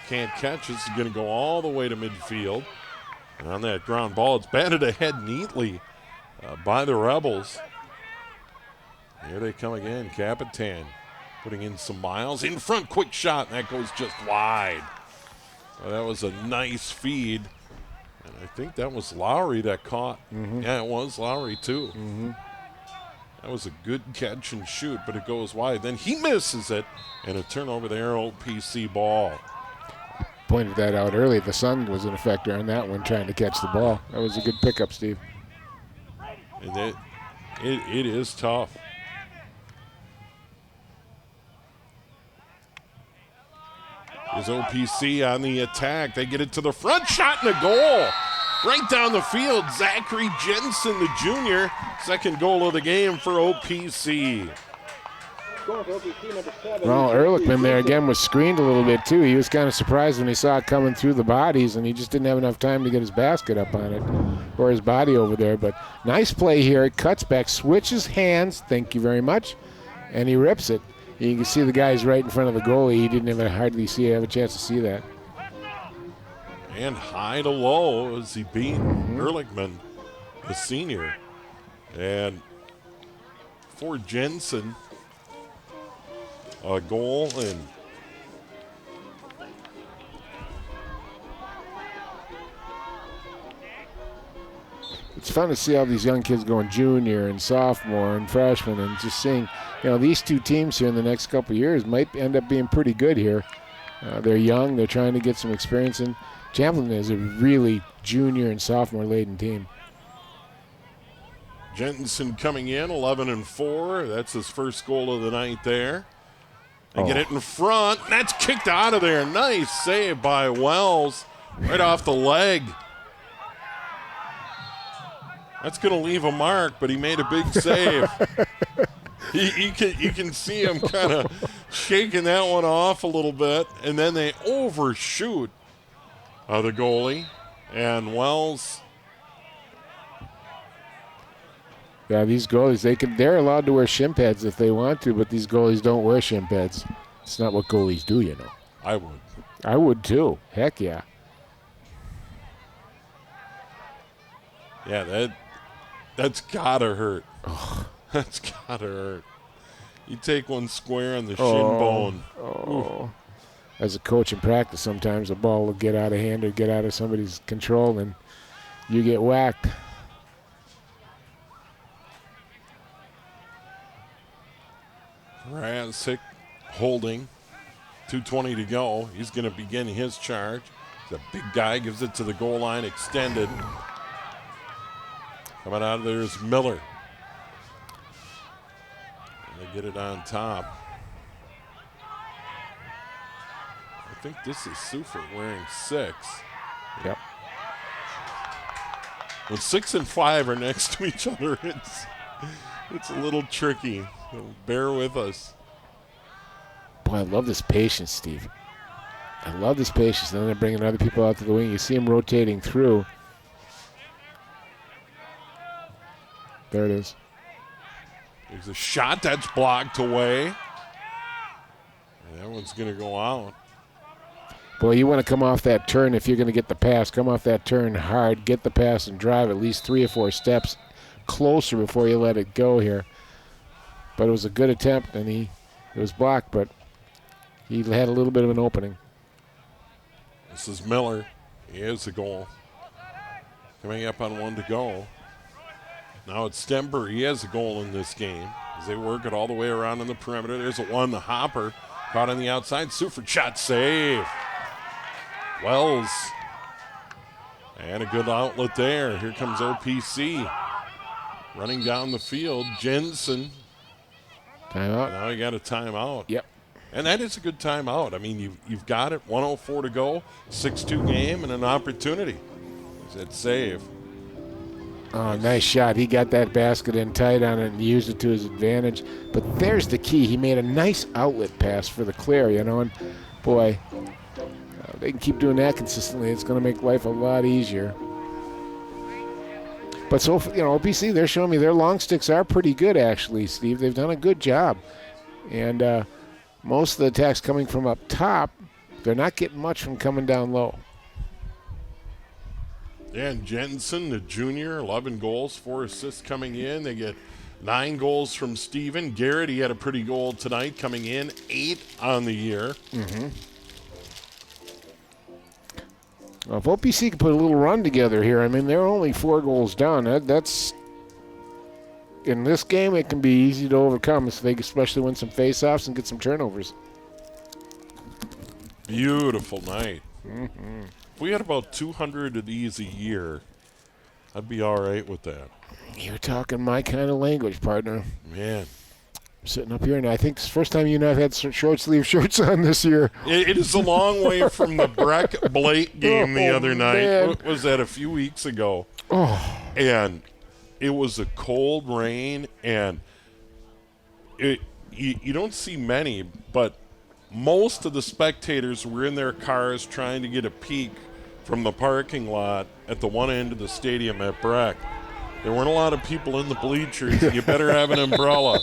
Can't catch. This is going to go all the way to midfield. And on that ground ball, it's batted ahead neatly by the Rebels. Here they come again. Capitan putting in some miles. In front, quick shot, and that goes just wide. Well, that was a nice feed. And I think that was Lowry that caught. Mm-hmm. Yeah, it was Lowry, too. Mm-hmm. That was a good catch and shoot, but it goes wide. Then he misses it, and a turnover there, OPC ball. Pointed that out early. The sun was an effector on that one, trying to catch the ball. That was a good pickup, Steve. And it is tough. Is OPC on the attack. They get it to the front. Shot and a goal. Right down the field. Zachary Jensen, the junior. Second goal of the game for OPC. score for OPC, number 7. Well, Ehrlichman there again was screened a little bit too. He was kind of surprised when he saw it coming through the bodies, and he just didn't have enough time to get his basket up on it or his body over there. But nice play here. It cuts back, switches hands. Thank you very much. And he rips it. You can see the guy's right in front of the goalie. He didn't even hardly have a chance to see that. And high to low as he beat Ehrlichman, the senior. And for Jensen, a goal, and it's fun to see all these young kids going junior and sophomore and freshman, and just seeing, these two teams here in the next couple of years might end up being pretty good here. They're young. They're trying to get some experience in. Champlin is a really junior and sophomore laden team. Jensen coming in 11-4. That's his first goal of the night there. They get it in front. That's kicked out of there. Nice save by Wells, right off the leg. That's going to leave a mark, but he made a big save. You can see him kind of shaking that one off a little bit, and then they overshoot the goalie, and Wells. Yeah, these goalies, they're allowed to wear shin pads if they want to, but these goalies don't wear shin pads. It's not what goalies do, I would. I would too. Heck yeah. Yeah, that's gotta hurt. That's gotta hurt. You take one square on the shin bone. Oh. As a coach in practice, sometimes a ball will get out of hand or get out of somebody's control, and you get whacked. Razik holding. 2:20 to go. He's going to begin his charge. The big guy gives it to the goal line, extended. Coming out of there is Miller. And they get it on top. I think this is Sufert wearing 6. Yep. When 6 and 5 are next to each other, it's a little tricky. So bear with us. Boy, I love this patience, Steve. I love this patience. And then they're bringing other people out to the wing. You see them rotating through. There it is. There's a shot that's blocked away. And that one's going to go out. Boy, you want to come off that turn if you're going to get the pass. Come off that turn hard, get the pass, and drive at least 3 or 4 steps closer before you let it go here. But it was a good attempt, and it was blocked, but he had a little bit of an opening. This is Miller. He has the goal. Coming up on 1 to go. Now it's Stember. He has a goal in this game as they work it all the way around on the perimeter. There's a one, the hopper. Caught on the outside. Sufert shot save. Wells. And a good outlet there. Here comes OPC. Running down the field. Jensen. Timeout. Now you got a timeout. Yep. And that is a good timeout. I mean, you've got it. 1:04 to go. 6-2 game and an opportunity. That save. Oh, nice shot. He got that basket in tight on it and used it to his advantage. But there's the key. He made a nice outlet pass for the clear, and boy, they can keep doing that consistently. It's going to make life a lot easier. But so, OPC, they're showing me their long sticks are pretty good, actually, Steve. They've done a good job. And most of the attacks coming from up top, they're not getting much from coming down low. And Jensen, the junior, 11 goals, 4 assists coming in. They get 9 goals from Steven. Garrett, he had a pretty goal tonight coming in, 8 on the year. Mm-hmm. Well, if OPC can put a little run together here, I mean, they're only 4 goals down. That's in this game, it can be easy to overcome if they especially win some faceoffs and get some turnovers. Beautiful night. Mm-hmm. If we had about 200 of these a year, I'd be all right with that. You're talking my kind of language, partner. Man. I'm sitting up here, and I think it's the first time you and I have had short sleeve shirts on this year. It is a long way from the Breck-Blake game the other night. Man. What was that, a few weeks ago? Oh. And it was a cold rain, and you don't see many, but most of the spectators were in their cars trying to get a peek from the parking lot at the one end of the stadium at Breck. There weren't a lot of people in the bleachers. You better have an umbrella.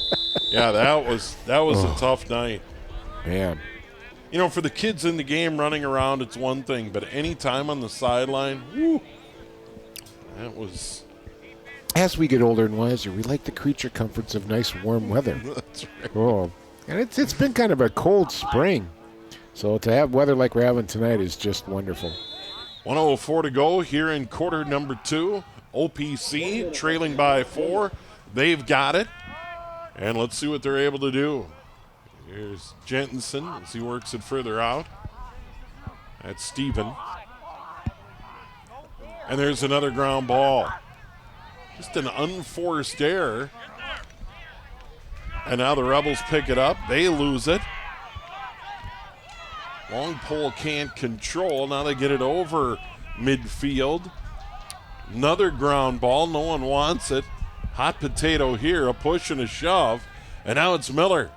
Yeah, that was a tough night. Man. You know, for the kids in the game running around, it's one thing, but any time on the sideline, whoo, that was... As we get older and wiser, we like the creature comforts of nice warm weather. That's right. Oh, and it's been kind of a cold spring. So to have weather like we're having tonight is just wonderful. 1:04 to go here in quarter number 2. OPC trailing by 4. They've got it. And let's see what they're able to do. Here's Jensen as he works it further out. That's Stephen. And there's another ground ball. Just an unforced error. And now the Rebels pick it up. They lose it. Long pole can't control. Now they get it over midfield. Another ground ball. No one wants it. Hot potato here. A push and a shove. And now it's Miller.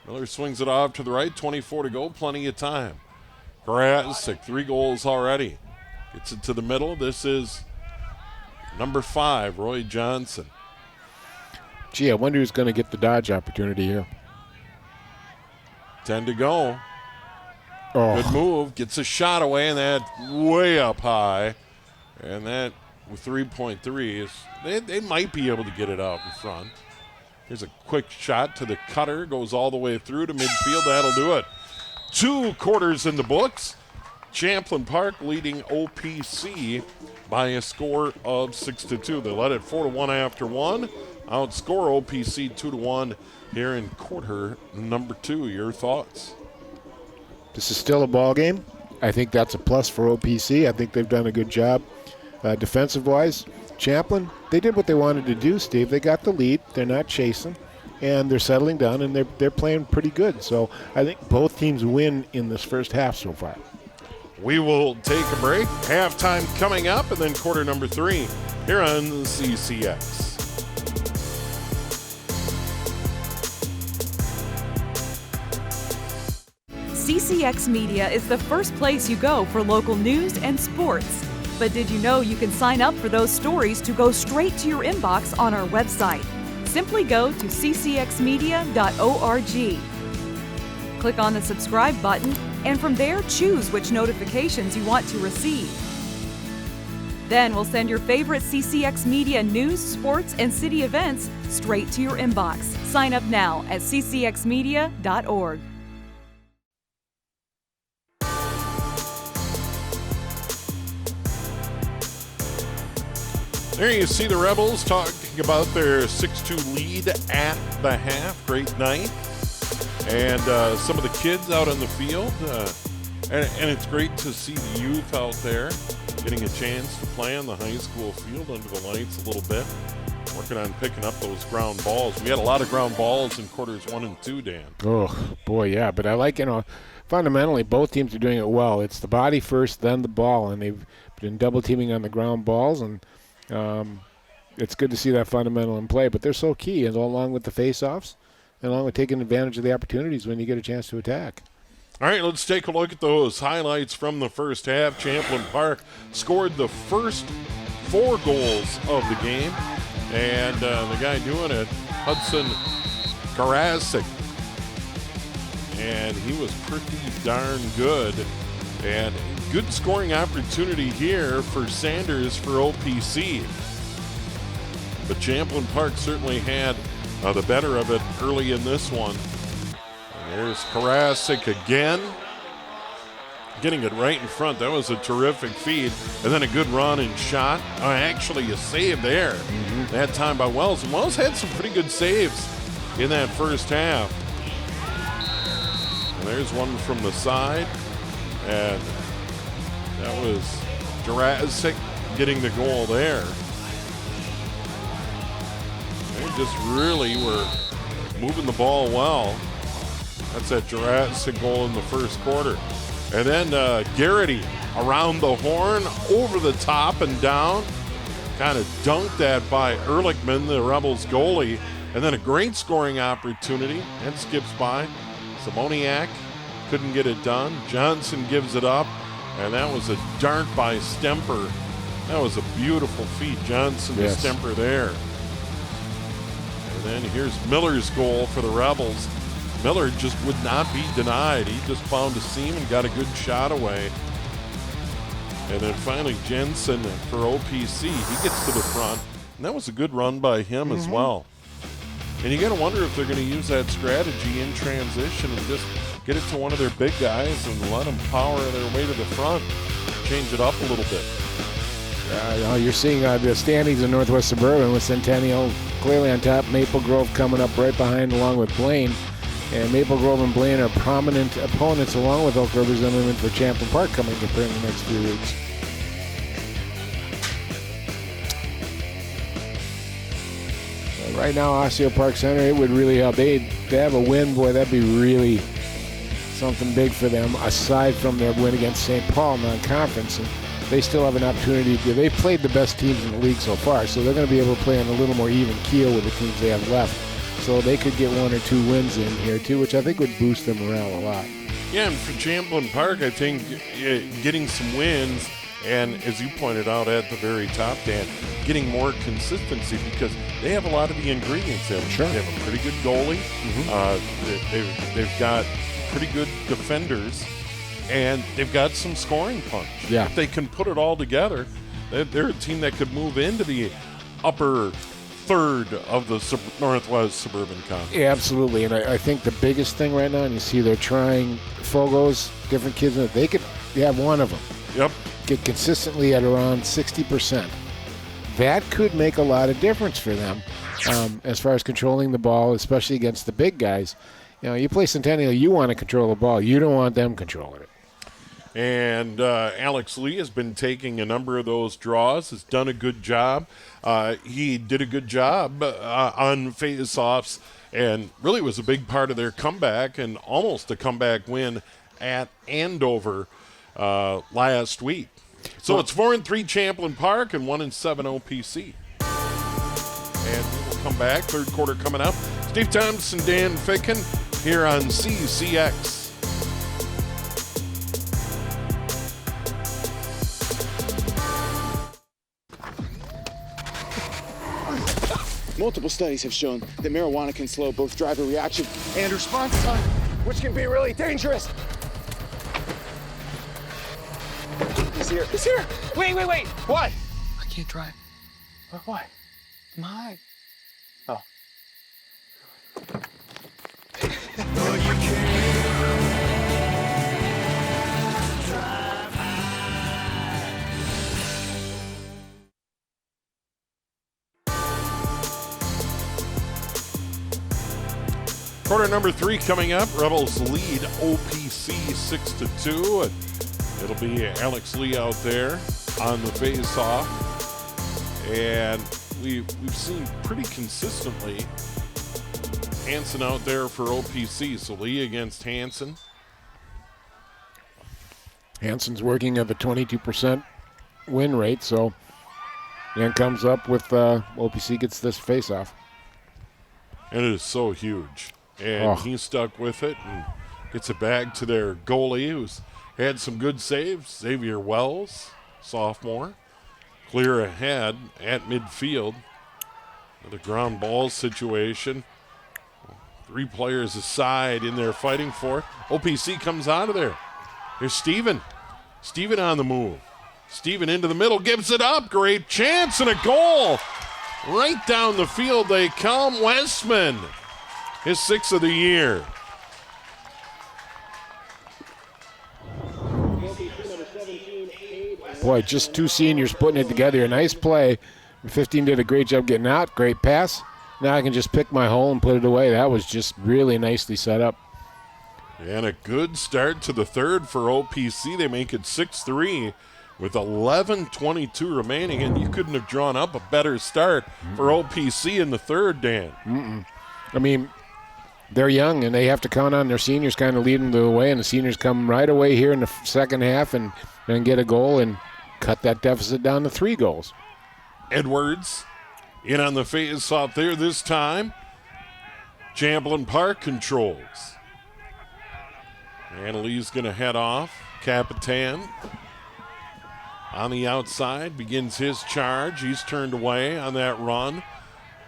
Miller swings it off to the right. 24 to go. Plenty of time. Karasik, 3 goals already. Gets it to the middle. This is number 5, Roy Johnson. Gee, I wonder who's going to get the dodge opportunity here. 10 to go. Oh. Good move. Gets a shot away, and that way up high. And that with 3.3 is they might be able to get it out in front. Here's a quick shot to the cutter. Goes all the way through to midfield. That'll do it. 2 quarters in the books. Champlin Park leading OPC by a score of 6-2. They led it 4-1 after 1. Outscore OPC 2-1 here in quarter number 2. Your thoughts? This is still a ball game. I think that's a plus for OPC. I think they've done a good job defensive-wise. Champlin, they did what they wanted to do, Steve. They got the lead. They're not chasing, and they're settling down, and they're playing pretty good. So I think both teams win in this first half so far. We will take a break. Halftime coming up, and then quarter number 3 here on CCX. CCX Media is the first place you go for local news and sports. But did you know you can sign up for those stories to go straight to your inbox on our website? Simply go to ccxmedia.org. Click on the subscribe button, and from there choose which notifications you want to receive. Then we'll send your favorite CCX Media news, sports, and city events straight to your inbox. Sign up now at ccxmedia.org. There you see the Rebels talking about their 6-2 lead at the half. Great night. And some of the kids out on the field. And it's great to see the youth out there getting a chance to play on the high school field under the lights a little bit. Working on picking up those ground balls. We had a lot of ground balls in quarters 1 and 2, Dan. Oh, boy, yeah. But I like, fundamentally, both teams are doing it well. It's the body first, then the ball. And they've been double teaming on the ground balls. And it's good to see that fundamental in play. But they're so key, and along with the face-offs, and along with taking advantage of the opportunities when you get a chance to attack. All right, let's take a look at those highlights from the first half. Champlin Park scored the first 4 goals of the game. And the guy doing it, Hudson Karasik. And he was pretty darn good. And good scoring opportunity here for Sanders for OPC. But Champlin Park certainly had the better of it early in this one. And there's Karasik again. Getting it right in front. That was a terrific feed. And then a good run and shot. Actually, a save there. That time by Wells. And Wells had some pretty good saves in that first half. And there's one from the side. And that was Jurassic getting the goal there. They just really were moving the ball well. That's that Jurassic goal in the first quarter. And then Garrity around the horn, over the top and down. Kind of dunked that by Ehrlichman, the Rebels goalie. And then a great scoring opportunity, and skips by. Simoniak couldn't get it done. Johnson gives it up, and that was a dart by Stemper. That was a beautiful feed, Johnson to Stemper there. And then here's Miller's goal for the Rebels. Miller just would not be denied. He just found a seam and got a good shot away. And then finally Jensen for OPC. He gets to the front, and that was a good run by him as well. And you got to wonder if they're going to use that strategy in transition and just get it to one of their big guys and let them power their way to the front, change it up a little bit. You're seeing the standings in Northwest Suburban with Centennial clearly on top, Maple Grove coming up right behind along with Blaine. And Maple Grove and Blaine are prominent opponents along with Oak River Zimmerman for Champlin Park coming up in the next few weeks. Right now, Osseo Park Center, it would really help. They have a win, boy, that'd be really something big for them, aside from their win against St. Paul non-conference. And they still have an opportunity to. They've played the best teams in the league so far, so they're going to be able to play on a little more even keel with the teams they have left. So they could get 1 or 2 wins in here, too, which I think would boost their morale a lot. Yeah, and for Champlin Park, I think getting some wins, and as you pointed out at the very top, Dan, getting more consistency because they have a lot of the ingredients. They have a pretty good goalie. They've got pretty good defenders, and they've got some scoring punch. Yeah. If they can put it all together, they're a team that could move into the upper third of the Northwest Suburban Conference. Yeah, absolutely. And I think the biggest thing right now, and you see they're trying Fogos, different kids, they could have one of them. Yep. Get consistently at around 60%. That could make a lot of difference for them as far as controlling the ball, especially against the big guys. You know, you play Centennial, you want to control the ball. You don't want them controlling it. And Alex Lee has been taking a number of those draws, has done a good job. He did a good job on face-offs, and really was a big part of their comeback and almost a comeback win at Andover last week. So it's 4-3 Champlin Park and 1-7 OPC. And we'll come back. Third quarter coming up. Steve Thompson, Dan Ficken here on CCX. Multiple studies have shown that marijuana can slow both driver reaction and response time, which can be really dangerous. He's here. He's here. Wait. What? I can't drive. Why? I'm high. Oh. Quarter number 3 coming up. Rebels lead OPC 6-2. It'll be Alex Lee out there on the face-off. And we've seen pretty consistently Hansen out there for OPC. So Lee against Hansen. Hansen's working at the 22% win rate, so then comes up with OPC gets this face-off. And it is so huge. And he stuck with it and gets it back to their goalie, who's had some good saves. Xavier Wells, sophomore, clear ahead at midfield. Another ground ball situation. 3 players aside in there fighting for it. OPC comes out of there. Here's Steven. Steven on the move. Steven into the middle, gives it up. Great chance and a goal. Right down the field they come. Westman, his 6th of the year. Boy, just 2 seniors putting it together. A nice play. 15 did a great job getting out. Great pass. Now I can just pick my hole and put it away. That was just really nicely set up. And a good start to the third for OPC. They make it 6-3 with 11:22 remaining, and you couldn't have drawn up a better start for OPC in the third, Dan. I mean, they're young, and they have to count on their seniors kind of leading the way, and the seniors come right away here in the second half and get a goal and cut that deficit down to 3 goals. Edwards in on the face-off there this time. Champlin Park controls. And Lee's going to head off. Capitan on the outside begins his charge. He's turned away on that run.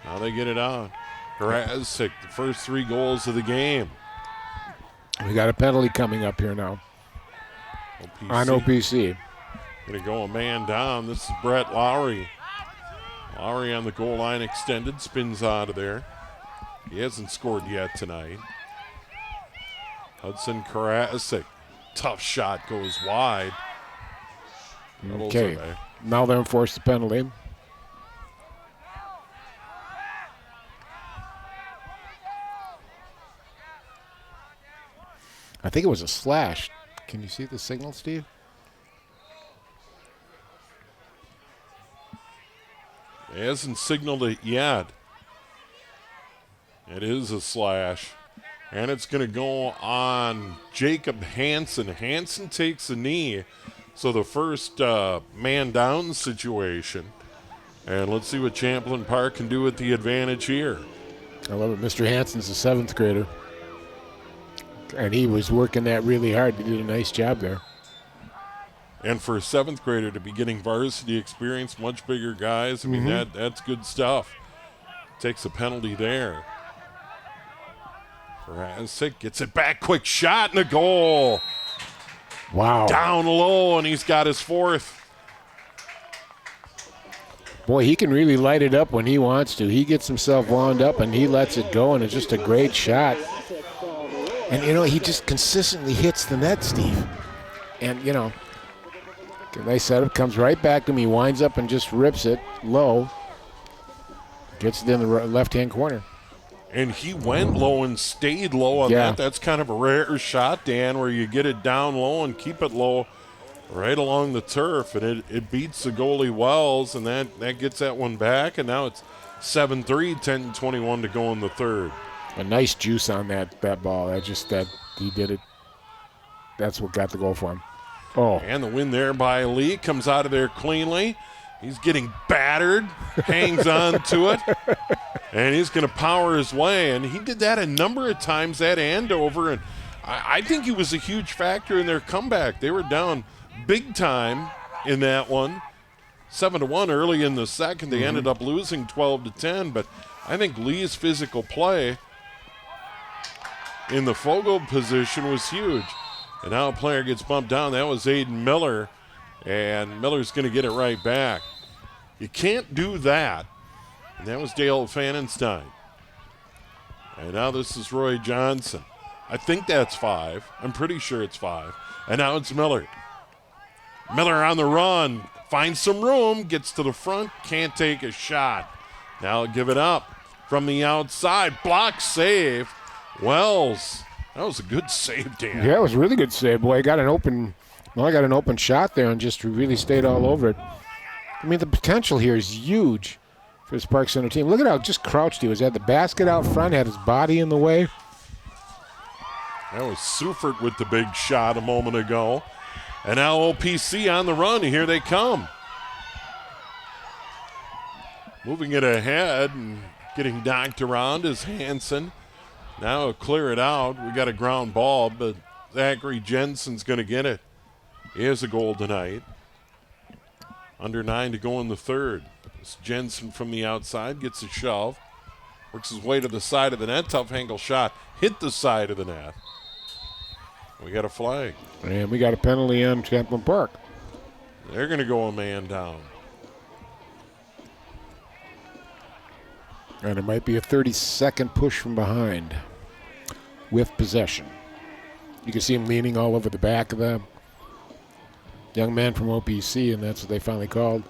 Now they get it out. Karasik, the first 3 goals of the game. We got a penalty coming up here now on OPC. Going to go a man down. This is Brett Lowry. Lowry on the goal line extended, spins out of there. He hasn't scored yet tonight. Hudson Karasik. Tough shot goes wide. Okay, now they're enforced the penalty. I think it was a slash. Can you see the signal, Steve? He hasn't signaled it yet. It is a slash. And it's going to go on Jacob Hansen. Hansen takes a knee. So the first man down situation. And let's see what Champlin Park can do with the advantage here. I love it. Mr. Hansen's a 7th grader. And he was working that really hard. He did a nice job there. And for a 7th grader to be getting varsity experience, much bigger guys, I mean, that's good stuff. Takes a penalty there. Karasik gets it back, quick shot and a goal. Wow. Down low, and he's got his 4th. Boy, he can really light it up when he wants to. He gets himself wound up, and he lets it go, and it's just a great shot. And, you know, he just consistently hits the net, Steve. And, you know, nice setup, comes right back to him. He winds up and just rips it low. Gets it in the left-hand corner. And he went low and stayed low on that. That's kind of a rare shot, Dan, where you get it down low and keep it low right along the turf. And it beats the goalie Wells, and that gets that one back. And now it's 7-3, 10-21 to go in the third. A nice juice on that ball. That he did it. That's what got the goal for him. Oh. And the win there by Lee. Comes out of there cleanly. He's getting battered. Hangs on to it. And he's going to power his way. And he did that a number of times at Andover. And I think he was a huge factor in their comeback. They were down big time in that one. 7-1 early in the second. They ended up losing 12-10. But I think Lee's physical play in the Fogle position was huge. And now a player gets bumped down. That was Aiden Miller. And Miller's going to get it right back. You can't do that. And that was Dale Fannenstein. And now this is Roy Johnson. I think that's 5. I'm pretty sure it's 5. And now it's Miller. Miller on the run. Finds some room. Gets to the front. Can't take a shot. Now give it up from the outside. Block save. Wells. That was a good save, Dan. Yeah, it was a really good save. Boy, I got an open shot there and just really stayed all over it. I mean, the potential here is huge for this Park Center team. Look at how just crouched he was. Had the basket out front, had his body in the way. That was Seufert with the big shot a moment ago. And now OPC on the run. Here they come. Moving it ahead and getting knocked around is Hansen. Now he'll clear it out. We got a ground ball, but Zachary Jensen's going to get it. He has a goal tonight. Under 9 to go in the third. This Jensen from the outside gets a shove. Works his way to the side of the net. Tough angle shot. Hit the side of the net. We got a flag. And we got a penalty on Champlin Park. They're going to go a man down. And it might be a 30-second push from behind with possession. You can see him leaning all over the back of the young man from OPC, and that's what they finally called.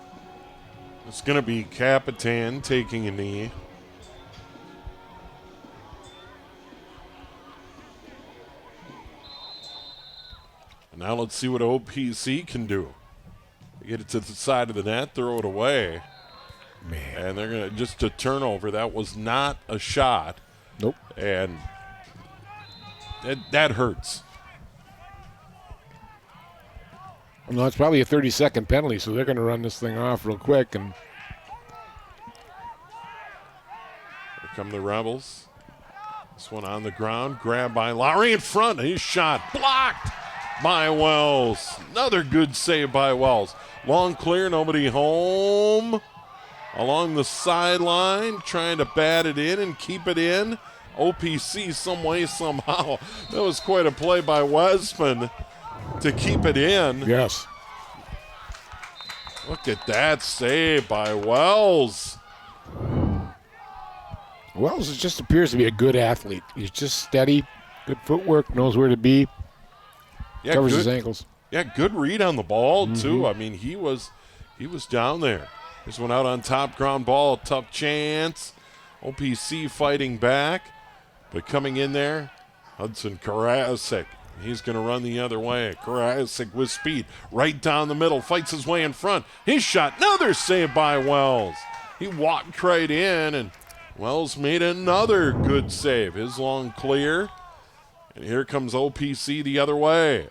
It's going to be Capitan taking a knee. And now let's see what OPC can do. They get it to the side of the net, throw it away. Man. And they're going to just a turnover. That was not a shot. Nope. And that hurts. No, it's probably a 30-second penalty, so they're going to run this thing off real quick. And here come the Rebels. This one on the ground, grabbed by Lowry in front. His shot blocked by Wells. Another good save by Wells. Long clear, nobody home. Along the sideline, trying to bat it in and keep it in. OPC some way, somehow. That was quite a play by Westman to keep it in. Yes. Look at that save by Wells. Wells just appears to be a good athlete. He's just steady, good footwork, knows where to be, covers his ankles. Yeah, good read on the ball, too. I mean, he was down there. This one out on top, ground ball, tough chance. OPC fighting back, but coming in there, Hudson Karasik. He's going to run the other way. Karasik with speed, right down the middle, fights his way in front. His shot, another save by Wells. He walked right in, and Wells made another good save. His long clear, and here comes OPC the other way.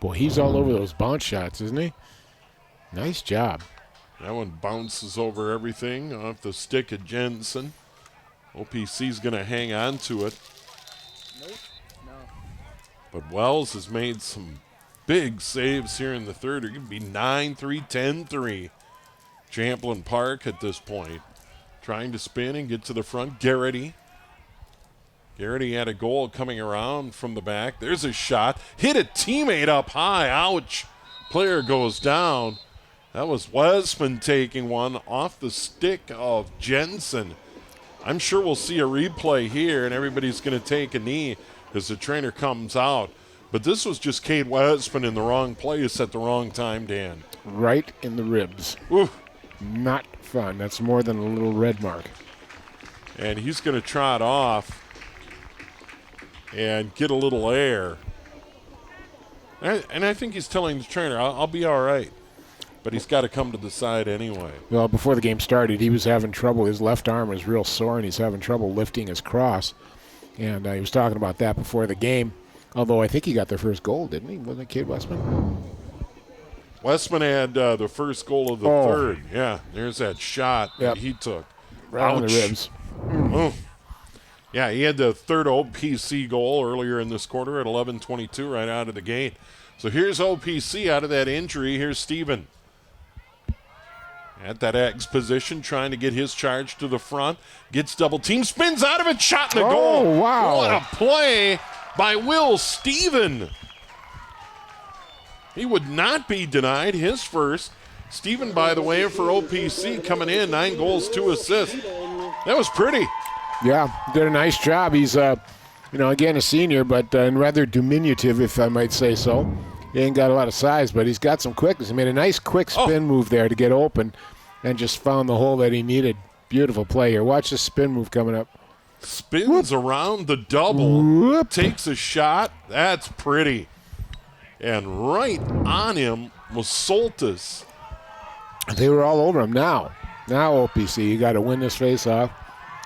Boy, he's all over those bounce shots, isn't he? Nice job. That one bounces over everything off the stick of Jensen. OPC's going to hang on to it. But Wells has made some big saves here in the third. It could be 9-3, 10-3. Champlin Park at this point. Trying to spin and get to the front. Garrity had a goal coming around from the back. There's a shot. Hit a teammate up high. Ouch. Player goes down. That was Westman taking one off the stick of Jensen. I'm sure we'll see a replay here, and everybody's going to take a knee as the trainer comes out. But this was just Cade Westman in the wrong place at the wrong time, Dan. Right in the ribs. Ooh. Not fun. That's more than a little red mark. And he's going to trot off and get a little air. And I think he's telling the trainer, I'll be all right. But he's got to come to the side anyway. Well, before the game started, he was having trouble. His left arm was real sore, and he's having trouble lifting his cross. And he was talking about that before the game. Although I think he got their first goal, didn't he? Wasn't it Cade Westman? Westman had the first goal of the third. Yeah, there's that shot that he took. Right on the ribs. Oh. Yeah, he had the third OPC goal earlier in this quarter at 11:22 right out of the gate. So here's OPC out of that injury. Here's Steven. At that X position, trying to get his charge to the front. Gets double team, spins out of it, shot in the goal. Oh, wow. What a play by Will Steven. He would not be denied his first. Steven, by the way, for OPC coming in, 9 goals, 2 assists. That was pretty. Yeah, did a nice job. He's, again, a senior, but rather diminutive, if I might say so. He ain't got a lot of size, but he's got some quickness. He made a nice quick spin move there to get open and just found the hole that he needed. Beautiful play here. Watch the spin move coming up. Spins around the double, takes a shot. That's pretty. And right on him was Soltis. They were all over him now. Now, OPC, you got to win this face-off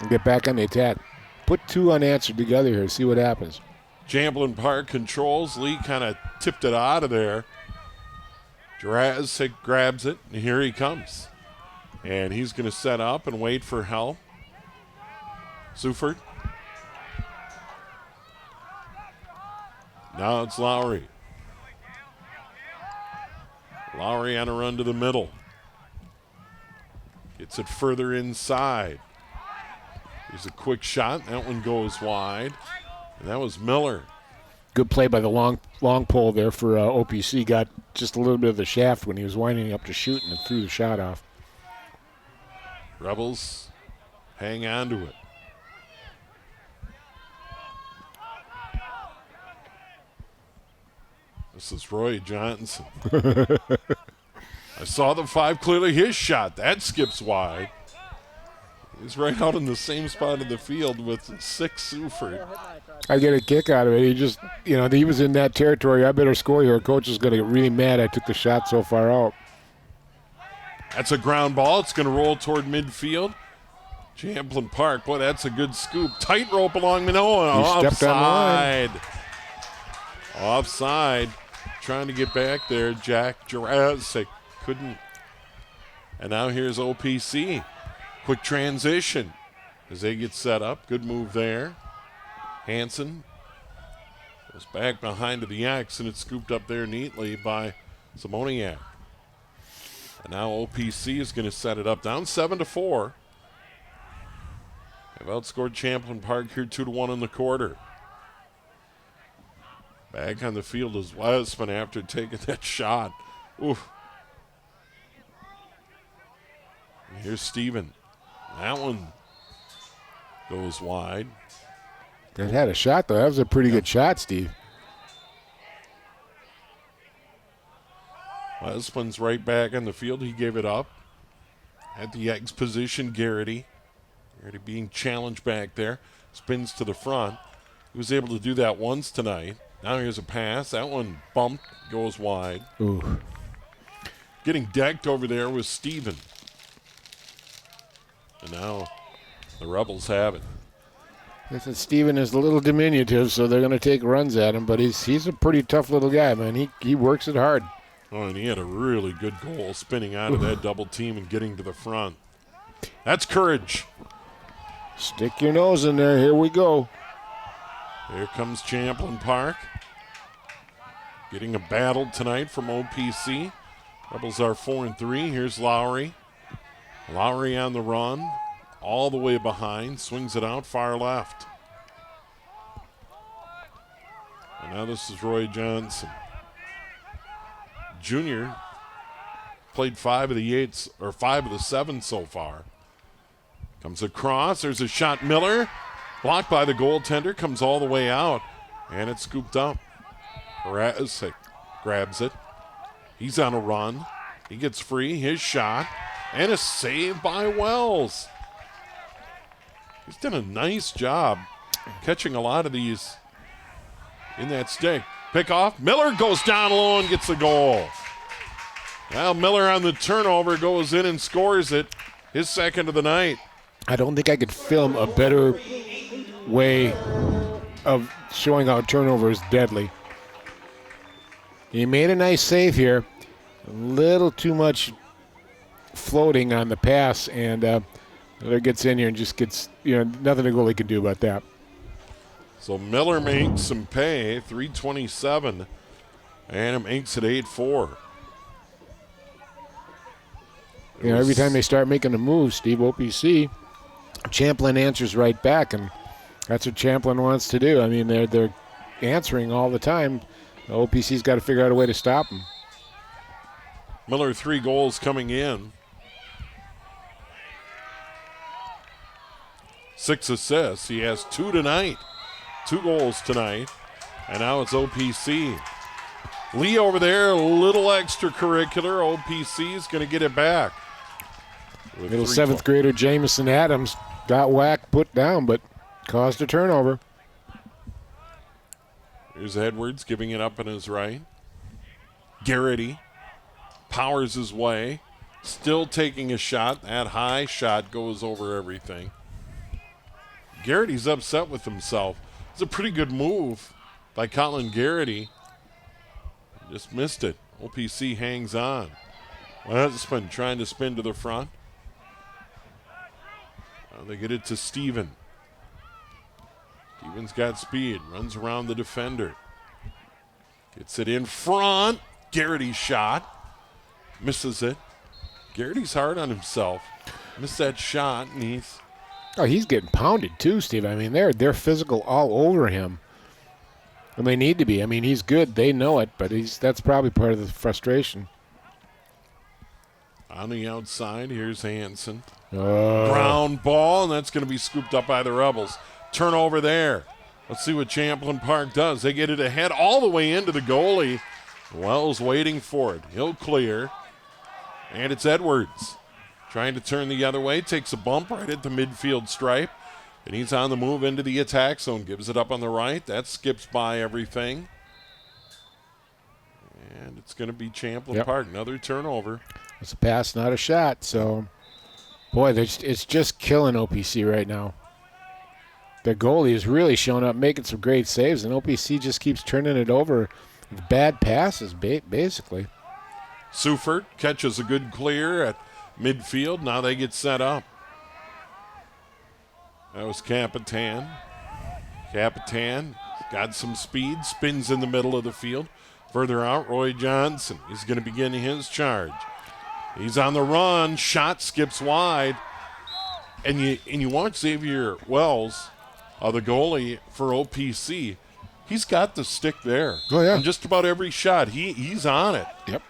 and get back on the attack. Put 2 unanswered together here. See what happens. Champlin Park controls. Lee kind of tipped it out of there. Jurassic grabs it, and here he comes. And he's going to set up and wait for help. Suford. Now it's Lowry. Lowry on a run to the middle. Gets it further inside. There's a quick shot. That one goes wide. And that was Miller. Good play by the long pole there for OPC. Got just a little bit of the shaft when he was winding up to shoot and threw the shot off. Rebels hang on to it. This is Roy Johnson. I saw the 5 clearly. His shot. That skips wide. He's right out in the same spot of the field with 6 Suford. I get a kick out of it. He just, he was in that territory. I better score here. Coach is going to get really mad I took the shot so far out. That's a ground ball. It's going to roll toward midfield. Champlin Park. Boy, that's a good scoop. Tightrope along Manoa. Offside. Offside. Trying to get back there. Jack Jurassic couldn't. And now here's OPC. Quick transition. as they get set up. Good move there. Hansen goes back behind to the X, and it's scooped up there neatly by Simoniak. And now OPC is going to set it up, down 7-4. They've outscored Champlin Park here 2-1 in the quarter. Back on the field is Westman after taking that shot. Oof. And here's Steven. That one goes wide. It had a shot, though. That was a pretty good shot, Steve. Westman's right back on the field. He gave it up. At the X position, Garrity. Garrity being challenged back there. Spins to the front. He was able to do that once tonight. Now here's a pass. That one bumped, goes wide. Ooh. Getting decked over there was Steven. And now the Rebels have it. Listen, Steven is a little diminutive, so they're going to take runs at him, but he's a pretty tough little guy, man. He works it hard. Oh, and he had a really good goal spinning out of that double team and getting to the front. That's courage. Stick your nose in there. Here we go. Here comes Champlin Park. Getting a battle tonight from OPC. Rebels are 4-3. Here's Lowry. Lowry on the run. All the way behind. Swings it out far left. And now this is Roy Johnson. Junior played 5 of the 7 so far. Comes across. There's a shot. Miller blocked by the goaltender. Comes all the way out. And it's scooped up. Karasik grabs it. He's on a run. He gets free. His shot. And a save by Wells. He's done a nice job catching a lot of these in that stick. Pick off. Miller goes down low and gets a goal. Well, Miller on the turnover goes in and scores it. His second of the night. I don't think I could film a better way of showing how a turnover is deadly. He made a nice save here. A little too much floating on the pass, and Miller gets in here and just gets, nothing the goalie can do about that. So Miller makes some pay, 3:27, and it makes it 8-4. Every time they start making a move, Steve, OPC, Champlin answers right back, and that's what Champlin wants to do. I mean, they're answering all the time. The OPC's got to figure out a way to stop them. Miller 3 goals coming in. 6 assists. He has 2 tonight. 2 goals tonight. And now it's OPC. Lee over there, a little extracurricular. OPC is going to get it back. Little 7th grader Jamison Adams got whacked, put down, but caused a turnover. Here's Edwards giving it up on his right. Garrity powers his way. Still taking a shot. That high shot goes over everything. Garrity's upset with himself. It's a pretty good move by Colin Garrity. Just missed it. OPC hangs on. Westman trying to spin to the front. Now they get it to Steven. Steven's got speed. Runs around the defender. Gets it in front. Garrity's shot. Misses it. Garrity's hard on himself. Missed that shot, and he's getting pounded too, Steve. I mean, they're physical all over him. And they need to be. I mean, he's good. They know it, but that's probably part of the frustration. On the outside, here's Hansen. Oh. Ground ball, and that's going to be scooped up by the Rebels. Turnover there. Let's see what Champlin Park does. They get it ahead all the way into the goalie. Wells waiting for it. He'll clear. And it's Edwards. Trying to turn the other way. Takes a bump right at the midfield stripe. And he's on the move into the attack zone. Gives it up on the right. That skips by everything. And it's going to be Champlin Park. Another turnover. It's a pass, not a shot. So, boy, it's just killing OPC right now. The goalie is really showing up, making some great saves, and OPC just keeps turning it over with bad passes, basically. Sufert catches a good clear at midfield. Now they get set up. That was Capitan. Capitan got some speed, spins in the middle of the field. Further out, Roy Johnson. He's going to begin his charge. He's on the run. Shot skips wide. And you watch Xavier Wells, the goalie for OPC. He's got the stick there. Oh, yeah. On just about every shot. He's on it. Yep.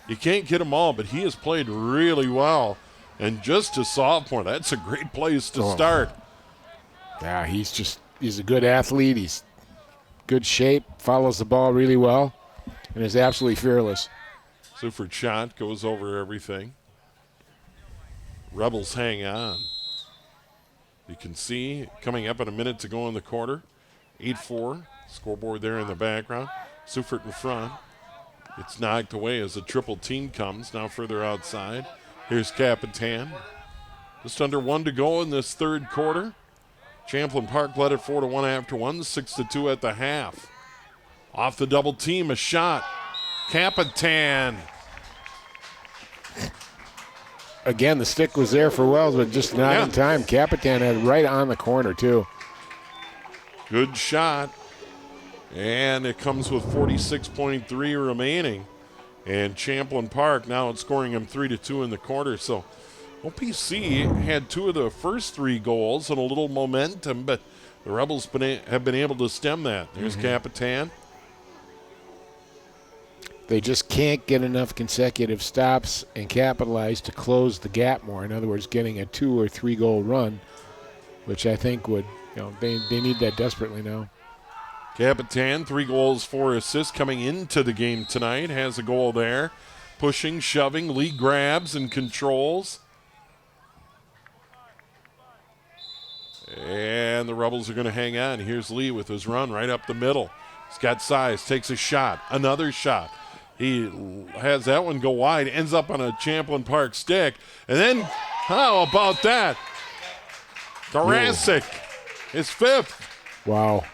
You can't get them all, but he has played really well. And just a sophomore, that's a great place to start. Yeah, he's a good athlete. He's good shape, follows the ball really well, and is absolutely fearless. Suford shot goes over everything. Rebels hang on. You can see coming up in a minute to go in the quarter. 8-4. Scoreboard there in the background. Suford in front. It's knocked away as the triple team comes. Now further outside. Here's Capitan. Just under 1 to go in this third quarter. Champlin Park led it 4-1 after 1, 6-2 at the half. Off the double team, a shot. Capitan. Again, the stick was there for Wells, but just not in time. Capitan had it right on the corner, too. Good shot. And it comes with 46.3 remaining. And Champlin Park now outscoring him 3-2 in the quarter. So OPC had 2 of the first 3 goals and a little momentum, but the Rebels have been able to stem that. There's Capitan. They just can't get enough consecutive stops and capitalize to close the gap more. In other words, getting a 2 or 3 goal run, which I think would, they need that desperately now. Capitan, 3 goals, 4 assists coming into the game tonight. Has a goal there. Pushing, shoving, Lee grabs and controls. And the Rebels are going to hang on. Here's Lee with his run right up the middle. He's got size, takes a shot, another shot. He has that one go wide, ends up on a Champlin Park stick. And then, how about that? Karasik, his 5th. Wow.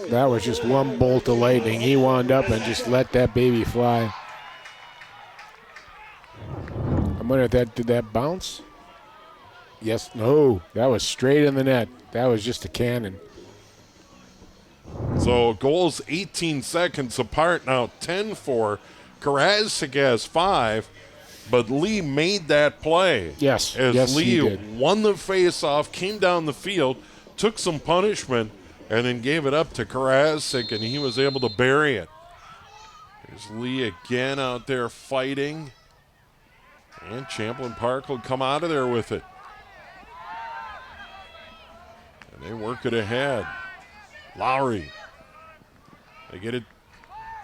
That was just one bolt of lightning. He wound up and just let that baby fly. I'm wondering if did that bounce? Yes, no, that was straight in the net. That was just a cannon. So goals 18 seconds apart now, 10-4. Karasik has 5, but Lee made that play. Yes, As he Lee did. won the face-off, came down the field, took some punishment, and then gave it up to Karasik, and he was able to bury it. There's Lee again out there fighting. And Champlin Park will come out of there with it. And they work it ahead. Lowry. They get it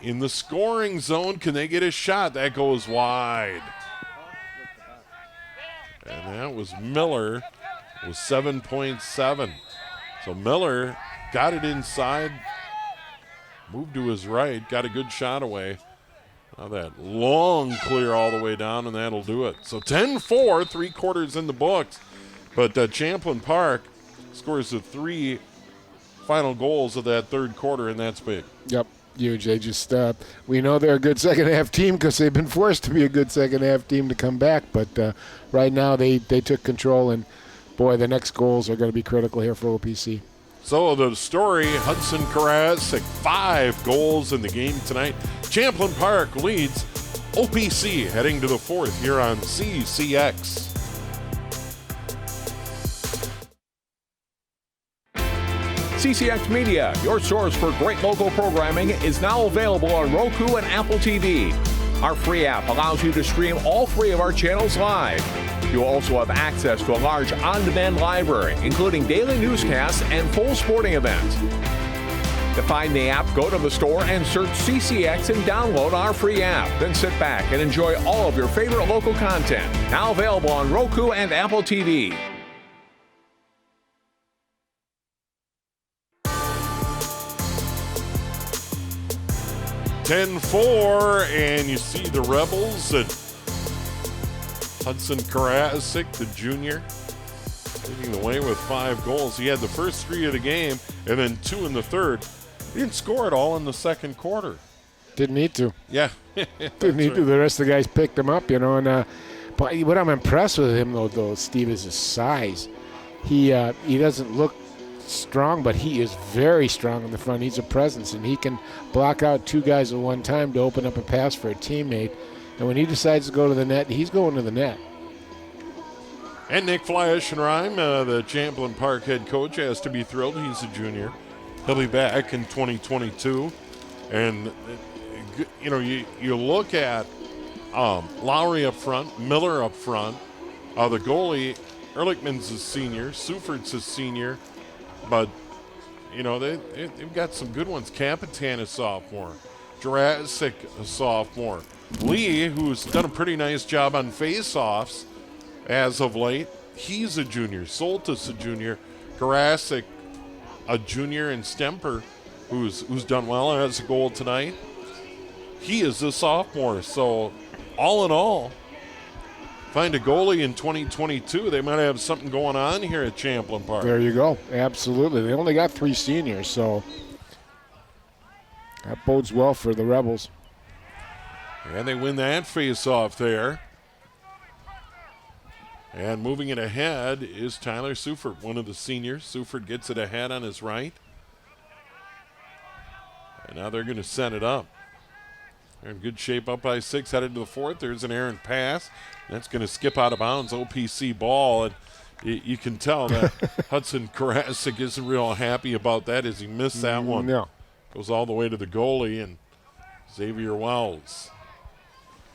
in the scoring zone. Can they get a shot? That goes wide. And that was Miller with 7.7. So Miller got it inside, moved to his right, got a good shot away. Now that long clear all the way down, and that'll do it. So 10-4, 3 quarters in the books. But Champlin Park scores the 3 final goals of that third quarter, and that's big. Yep, huge. They just, we know they're a good second-half team because they've been forced to be a good second-half team to come back. But right now they took control, and, boy, the next goals are going to be critical here for OPC. So the story, Hudson Karasik, 5 goals in the game tonight. Champlin Park leads OPC heading to the 4th here on CCX. CCX Media, your source for great local programming, is now available on Roku and Apple TV. Our free app allows you to stream all 3 of our channels live. You'll also have access to a large on-demand library, including daily newscasts and full sporting events. To find the app, go to the store and search CCX and download our free app. Then sit back and enjoy all of your favorite local content. Now available on Roku and Apple TV. (10-4), and you see the Rebels and Hudson Karasik, the junior, leading the way with 5 goals. He had the first 3 of the game and then 2 in the third. He didn't score it all in the second quarter. Didn't need to. Yeah. Didn't need to. The rest of the guys picked him up, And but what I'm impressed with him, though, Steve, is his size. He doesn't look strong, but he is very strong in the front. He's a presence, and he can block out 2 guys at one time to open up a pass for a teammate. And when he decides to go to the net, he's going to the net. And Nick Fleischenreim, the Champlin Park head coach, has to be thrilled. He's a junior. He'll be back in 2022. And, you look at Lowry up front, Miller up front. The goalie, Ehrlichman's a senior. Suford's a senior. But, they've got some good ones. Capitan, a sophomore. Jurassic, a sophomore. Lee, who's done a pretty nice job on face-offs as of late, he's a junior. Soltis, a junior. Jurassic, a junior. And Stemper, who's done well and has a goal tonight, he is a sophomore. So, all in all, find a goalie in 2022. They might have something going on here at Champlin Park. There you go. Absolutely. They only got 3 seniors, so that bodes well for the Rebels. And they win that face-off there. And moving it ahead is Tyler Suford, one of the seniors. Suford gets it ahead on his right. And now they're going to set it up. They're in good shape, up by 6, headed to the 4th. There's an errant pass. That's going to skip out of bounds, OPC ball. And you can tell that Hudson Karasik isn't real happy about that as he missed that one. No. Goes all the way to the goalie, and Xavier Wells.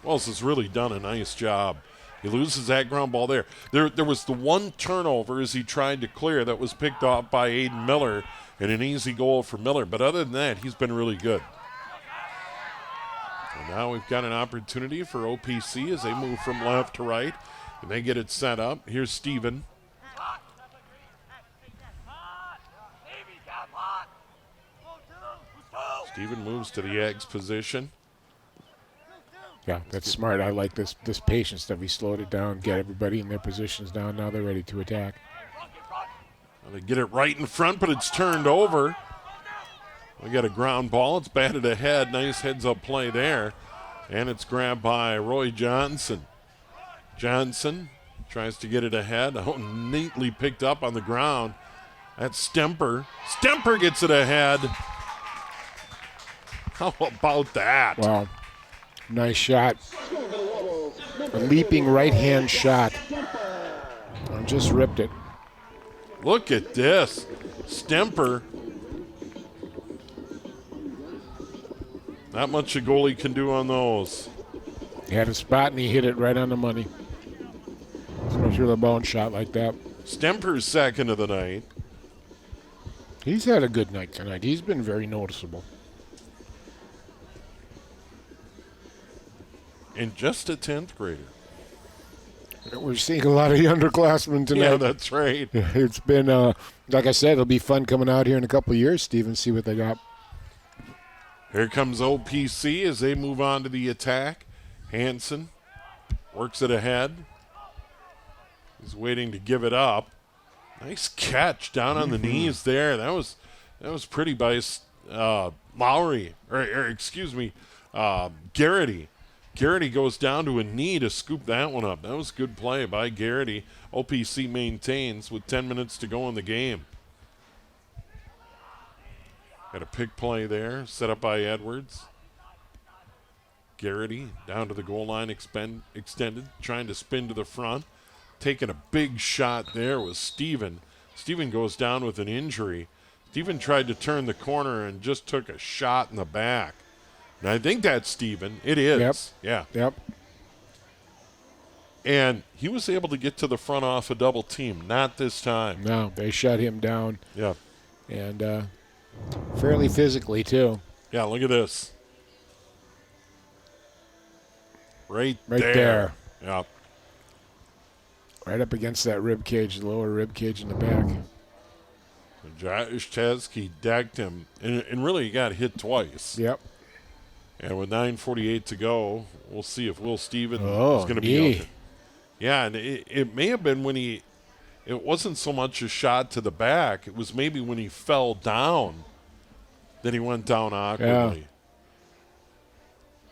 Wells has really done a nice job. He loses that ground ball there. There was the one turnover as he tried to clear that was picked off by Aiden Miller, and an easy goal for Miller. But other than that, he's been really good. And now we've got an opportunity for OPC as they move from left to right, and they get it set up. Here's Steven. Steven moves to the Eggs position. Yeah, that's smart. I like this patience that we slowed it down, get everybody in their positions down. Now they're ready to attack. Well, they get it right in front, but it's turned over. We got a ground ball. It's batted ahead. Nice heads-up play there. And it's grabbed by Roy Johnson. Johnson tries to get it ahead. Oh, neatly picked up on the ground. That's Stemper. Stemper gets it ahead. How about that? Wow. Nice shot. A leaping right-hand shot. Just ripped it. Look at this. Stemper. Not much a goalie can do on those. He had a spot and he hit it right on the money. Especially with a bounce shot like that. Stemper's second of the night. He's had a good night tonight. He's been very noticeable. And just a 10th grader. We're seeing a lot of underclassmen tonight. Yeah, that's right. It's been, like I said, it'll be fun coming out here in a couple of years, Steve, see what they got. Here comes OPC as they move on to the attack. Hansen works it ahead. He's waiting to give it up. Nice catch down on the knees there. That was pretty by Lowry, or excuse me, Garrity. Garrity goes down to a knee to scoop that one up. That was good play by Garrity. OPC maintains with 10 minutes to go in the game. Got a pick play there, set up by Edwards. Garrity down to the goal line, extended, trying to spin to the front. Taking a big shot there was Steven. Steven goes down with an injury. Steven tried to turn the corner and just took a shot in the back. And I think that's Steven. It is. Yep. Yeah. Yep. And he was able to get to the front off a double team. Not this time. No, they shut him down. Yeah. And fairly physically, too. Yeah, look at this. Right there. there. Yeah. Right up against that rib cage, the lower rib cage in the back. Josh Teskey decked him, and really he got hit twice. Yep. And with 9:48 to go, we'll see if Will Stevens is going to be knee. open. Yeah, and it may have been when it wasn't so much a shot to the back. It was maybe when he fell down that he went down awkwardly. Yeah.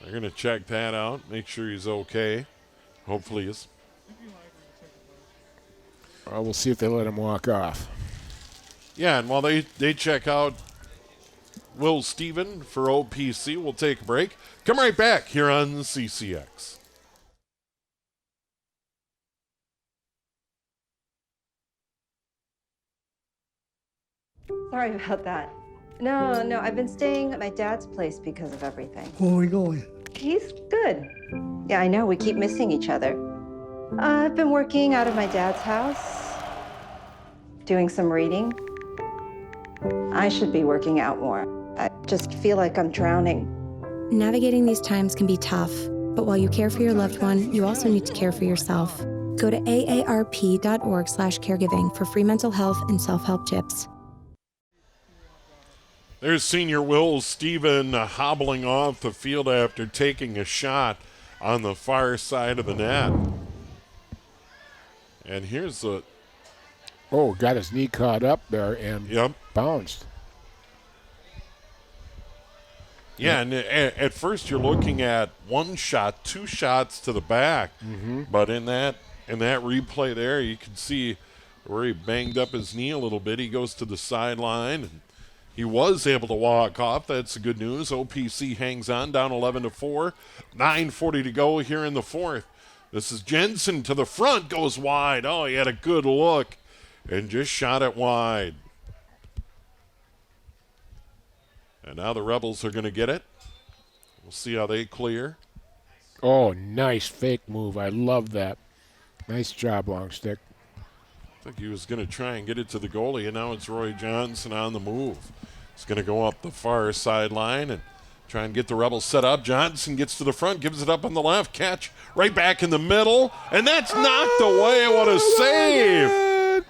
They're going to check that out, make sure he's okay. Hopefully he's. We'll see if they let him walk off. Yeah, and while they check out Will Steven for OPC, we'll take a break. Come right back here on CCX. Sorry about that. No, I've been staying at my dad's place because of everything. Where are we going? He's good. Yeah, I know, we keep missing each other. I've been working out of my dad's house, doing some reading. I should be working out more. I just feel like I'm drowning. Navigating these times can be tough, but while you care for your loved one, you also need to care for yourself. Go to aarp.org/caregiving for free mental health and self-help tips. There's senior Will Steven hobbling off the field after taking a shot on the far side of the net. And here's the... Oh, got his knee caught up there and bounced. Yeah, and at first you're looking at one shot, two shots to the back. But in that replay there, you can see where he banged up his knee a little bit. He goes to the sideline, and he was able to walk off. That's the good news. OPC hangs on, down 11-4. 9:40 to go here in the fourth. This is Jensen to the front, goes wide. Oh, he had a good look and just shot it wide. And now the Rebels are going to get it. We'll see how they clear. Oh, nice fake move. I love that. Nice job, long stick. I think he was going to try and get it to the goalie, and now it's Roy Johnson on the move. He's going to go up the far sideline and try and get the Rebels set up. Johnson gets to the front, gives it up on the left, catch right back in the middle, and that's knocked away. What a save!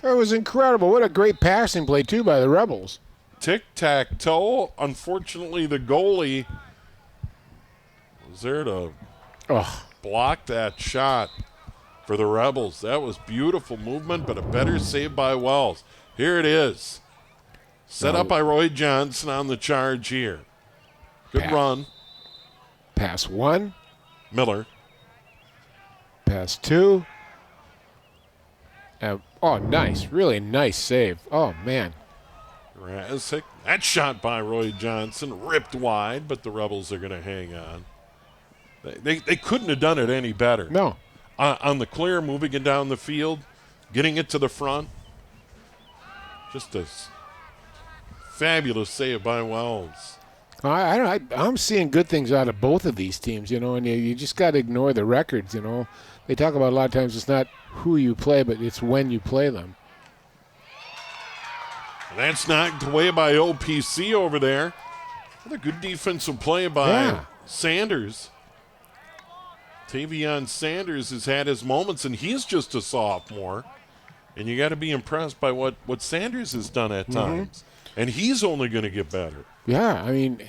That was incredible. What a great passing play, too, by the Rebels. Tic-tac-toe. Unfortunately, the goalie was there to block that shot for the Rebels. That was beautiful movement, but a better save by Wells. Here it is. Set up by Roy Johnson on the charge here. Good run. Pass one. Miller. Pass two. Nice. Really nice save. Oh, man. Razik. That shot by Roy Johnson. Ripped wide, but the Rebels are going to hang on. They couldn't have done it any better. No. On the clear, moving it down the field, getting it to the front. Just a fabulous save by Wells. I'm seeing good things out of both of these teams, and you just got to ignore the records, They talk about a lot of times it's not who you play, but it's when you play them. And that's knocked away by OPC over there. Another good defensive play by Sanders. Tavion Sanders has had his moments, and he's just a sophomore. And you got to be impressed by what Sanders has done at times. And he's only going to get better. Yeah, I mean,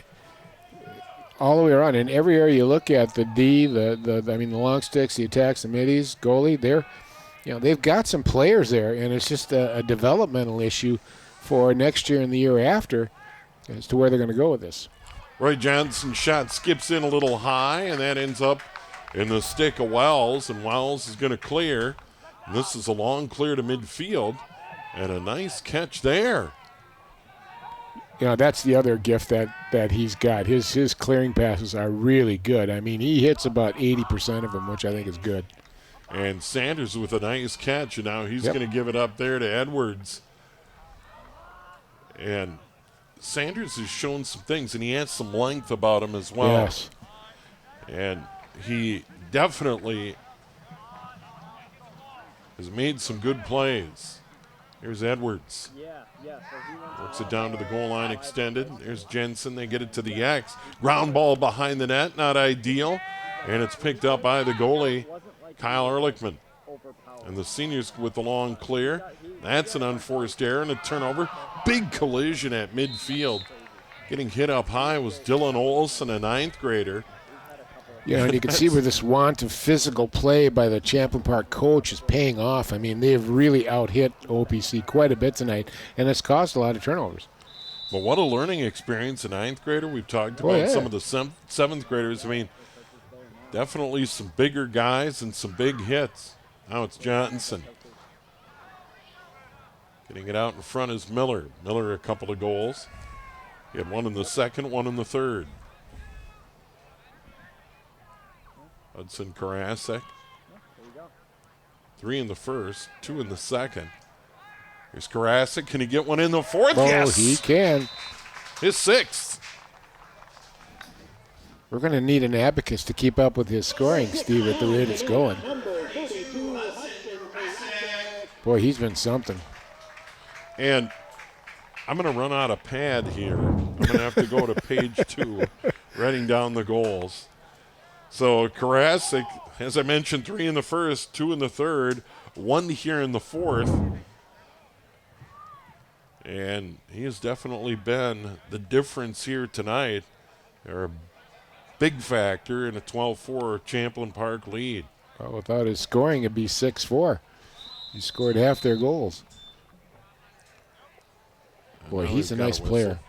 all the way around. In every area you look at, the D, the long sticks, the attacks, the middies, goalie, they've got some players there, and it's just a developmental issue for next year and the year after as to where they're going to go with this. Roy Johnson's shot skips in a little high, and that ends up in the stick of Wells, and Wells is going to clear. And this is a long clear to midfield, and a nice catch there. That's the other gift that he's got. His clearing passes are really good. I mean, he hits about 80% of them, which I think is good. And Sanders with a nice catch, and now he's going to give it up there to Edwards. And Sanders has shown some things, and he has some length about him as well. Yes. And he definitely has made some good plays. Here's Edwards. Works it down to the goal line extended. There's Jensen. They get it to the X. Ground ball behind the net. Not ideal. And it's picked up by the goalie, Kyle Ehrlichman. And the seniors with the long clear. That's an unforced error and a turnover. Big collision at midfield. Getting hit up high was Dylan Olson, a ninth grader. Yeah, and you can see where this want of physical play by the Champlin Park coach is paying off. I mean, they've really out-hit OPC quite a bit tonight, and it's caused a lot of turnovers. But what a learning experience, a ninth grader. We've talked about some of the seventh graders. I mean, definitely some bigger guys and some big hits. Now it's Johnson. Getting it out in front is Miller. Miller, a couple of goals. He had one in the second, one in the third. Hudson Karasek. 3 in the first, 2 in the second. Here's Karasek. Can he get one in the fourth? Oh, yes! he can. His 6th. We're going to need an abacus to keep up with his scoring, Steve, at the rate it's going. Boy, he's been something. And I'm going to run out of pad here. I'm going to have to go to page 2, writing down the goals. So Karasek, as I mentioned, 3 in the first, 2 in the third, 1 here in the fourth. And he has definitely been the difference here tonight. They're a big factor in a 12-4 Champlin Park lead. Well, without his scoring, it'd be 6-4. He scored half their goals. Boy, he's a nice player.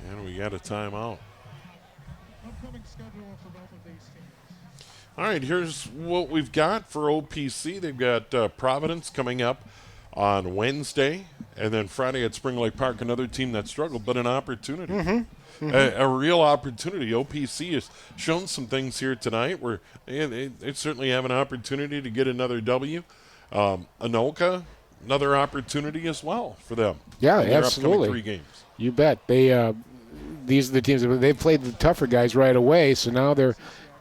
And we got a timeout. All right, here's what we've got for OPC. They've got Providence coming up on Wednesday, and then Friday at Spring Lake Park, another team that struggled, but an opportunity. A real opportunity. OPC has shown some things here tonight where they certainly have an opportunity to get another W. Anoka, another opportunity as well for them. Yeah, in their absolutely. upcoming 3 games. You bet. They these are the teams. They've played the tougher guys right away, so now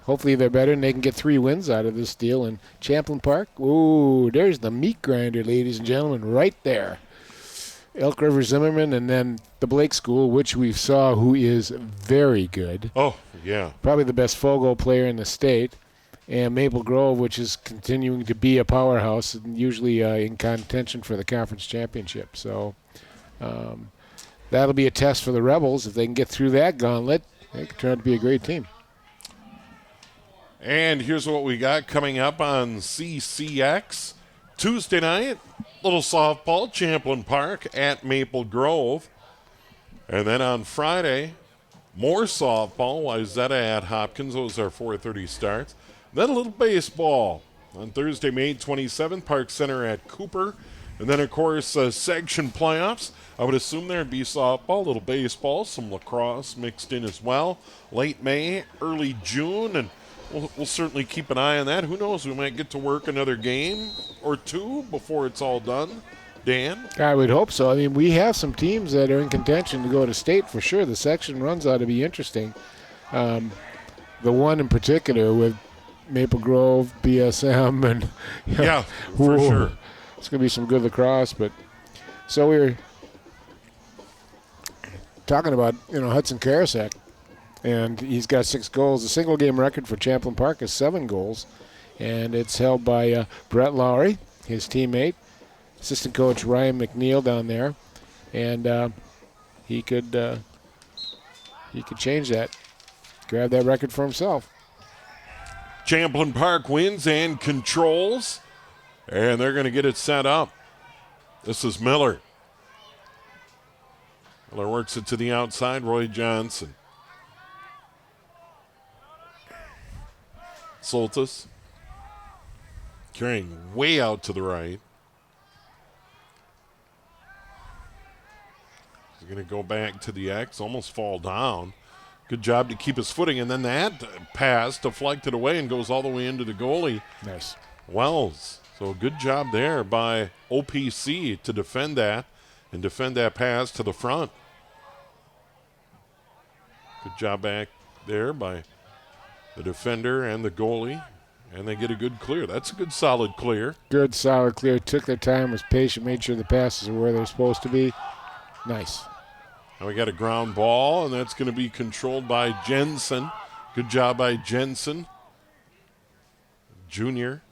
hopefully they're better and they can get 3 wins out of this deal. And Champlin Park, ooh, there's the meat grinder, ladies and gentlemen, right there. Elk River Zimmerman, and then the Blake School, which we saw, who is very good. Oh, yeah. Probably the best Fogo player in the state. And Maple Grove, which is continuing to be a powerhouse, and usually in contention for the conference championship. So that'll be a test for the Rebels. If they can get through that gauntlet, they can turn out to be a great team. And here's what we got coming up on CCX. Tuesday night, little softball, Champlin Park at Maple Grove. And then on Friday, more softball, Wayzata at Hopkins. Those are 4:30 starts. Then a little baseball on Thursday, May 27th, Park Center at Cooper. And then, of course, section playoffs. I would assume there'd be softball, a little baseball, some lacrosse mixed in as well. Late May, early June, and we'll certainly keep an eye on that. Who knows? We might get to work another game or 2 before it's all done. Dan? I would hope so. I mean, we have some teams that are in contention to go to state for sure. The section runs ought to be interesting. The one in particular with Maple Grove, BSM, and yeah, for sure. It's going to be some good lacrosse. But so we were talking about Hudson Karasek, and he's got 6 goals. The single game record for Champlin Park is 7 goals, and it's held by Brett Lowry, his teammate, assistant coach Ryan McNeil down there, and he could change that, grab that record for himself. Champlin Park wins and controls, and they're going to get it set up. This is Miller. Miller works it to the outside, Roy Johnson. Soltis carrying way out to the right. He's going to go back to the X, almost fall down. Good job to keep his footing, and then that pass deflected away and goes all the way into the goalie. Nice. Wells. So good job there by OPC to defend that and defend that pass to the front. Good job back there by the defender and the goalie, and they get a good clear. That's a good solid clear. Good solid clear. Took their time, was patient, made sure the passes are where they're supposed to be. Nice. Now we got a ground ball, and that's going to be controlled by Jensen. Good job by Jensen. Junior.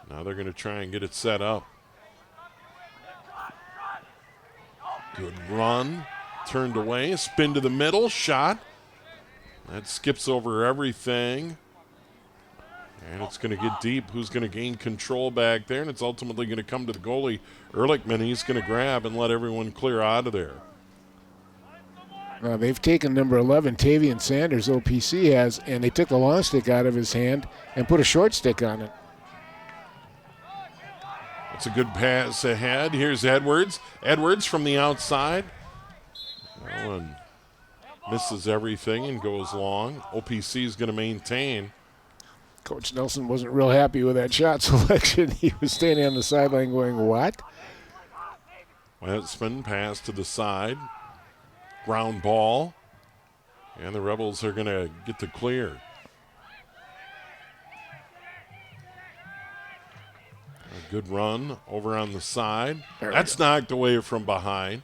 Now they're going to try and get it set up. Good run. Turned away. Spin to the middle. Shot. That skips over everything. And it's going to get deep. Who's going to gain control back there? And it's ultimately going to come to the goalie, Ehrlichman. He's going to grab and let everyone clear out of there. They've taken number 11, Tavian Sanders, OPC has, and they took the long stick out of his hand and put a short stick on it. It's a good pass ahead. Here's Edwards. Edwards from the outside. And misses everything and goes long. OPC is going to maintain. Coach Nelson wasn't real happy with that shot selection. He was standing on the sideline going, what? Wetzman pass to the side. Ground ball. And the Rebels are going to get the clear. A good run over on the side. That's knocked away from behind.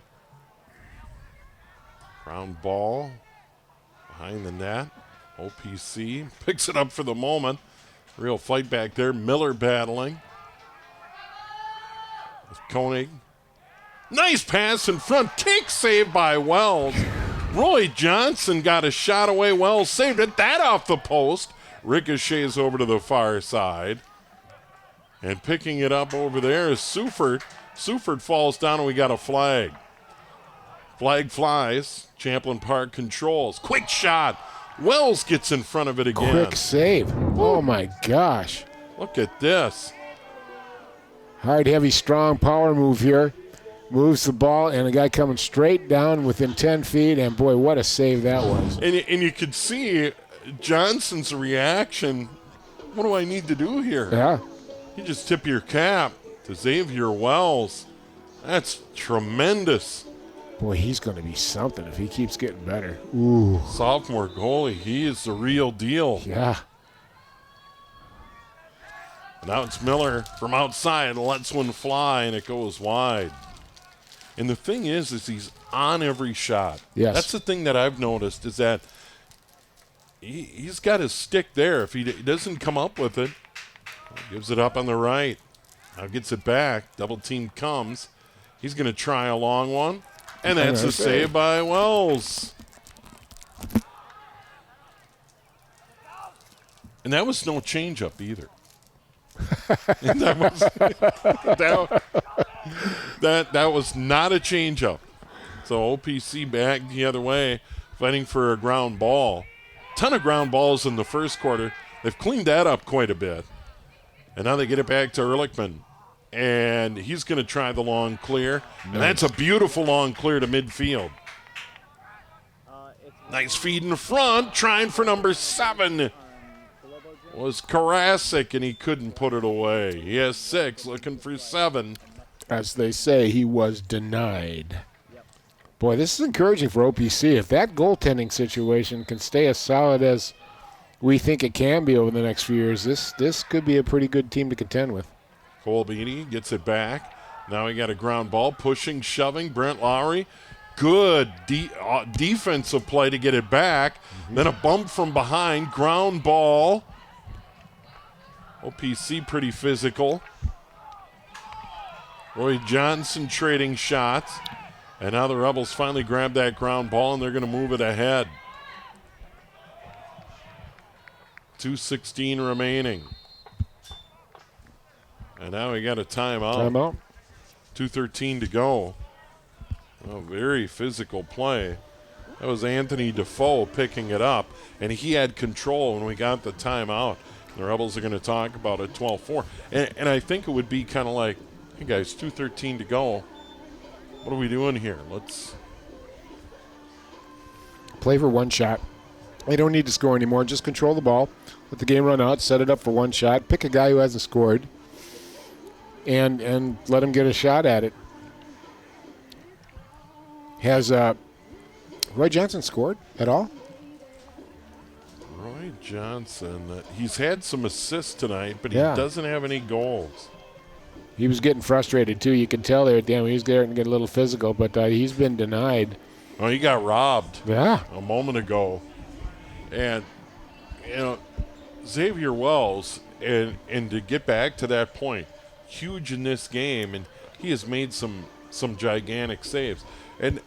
Ground ball behind the net. OPC picks it up for the moment. Real fight back there. Miller battling with Koenig. Nice pass in front. Kick save by Wells. Roy Johnson got a shot away. Wells saved it. That off the post. Ricochets over to the far side. And picking it up over there is Suford. Suford falls down and we got a flag. Flag flies. Champlin Park controls. Quick shot. Wells gets in front of it again. Quick save. Oh, my gosh. Look at this. Hard, heavy, strong power move here. Moves the ball, and a guy coming straight down within 10 feet, and boy, what a save that was. And you could see Johnson's reaction. What do I need to do here? Yeah. You just tip your cap to Xavier Wells. That's tremendous. Boy, he's going to be something if he keeps getting better. Ooh. Sophomore goalie, he is the real deal. Yeah. Now it's Miller from outside, lets one fly, and it goes wide. And the thing is he's on every shot. Yes. That's the thing that I've noticed is that he's got his stick there. If he doesn't come up with it, he gives it up on the right. Now gets it back. Double team comes. He's going to try a long one. And that's a save by Wells. And that was no changeup either. that was not a changeup. So OPC back the other way, fighting for a ground ball. Ton of ground balls in the first quarter. They've cleaned that up quite a bit. And now they get it back to Ehrlichman. And he's going to try the long clear. Nice. And that's a beautiful long clear to midfield. Nice feed in front, trying for number 7. Was Karasik, and he couldn't put it away. He has 6, looking for 7. As they say, he was denied. Boy, this is encouraging for OPC. If that goaltending situation can stay as solid as we think it can be over the next few years, this could be a pretty good team to contend with. Cole Beatty gets it back. Now he got a ground ball, pushing, shoving. Brent Lowry, good defensive play to get it back. Mm-hmm. Then a bump from behind, ground ball. OPC pretty physical. Roy Johnson trading shots. And now the Rebels finally grab that ground ball, and they're going to move it ahead. 2:16 remaining. And now we got a timeout. Timeout. 2:13 to go. A very physical play. That was Anthony Defoe picking it up, and he had control when we got the timeout. The Rebels are going to talk about a 12-4. And I think it would be kind of like, hey, guys, 2:13 to go. What are we doing here? Let's play for one shot. They don't need to score anymore. Just control the ball. Let the game run out. Set it up for one shot. Pick a guy who hasn't scored. And let him get a shot at it. Has Roy Johnson scored at all? Roy Johnson, he's had some assists tonight, but he Yeah. doesn't have any goals. He was getting frustrated, too. You could tell there at the end. He was getting a little physical, but he's been denied. Oh, he got robbed Yeah. a moment ago. And, Xavier Wells, and to get back to that point, huge in this game, and he has made some gigantic saves. And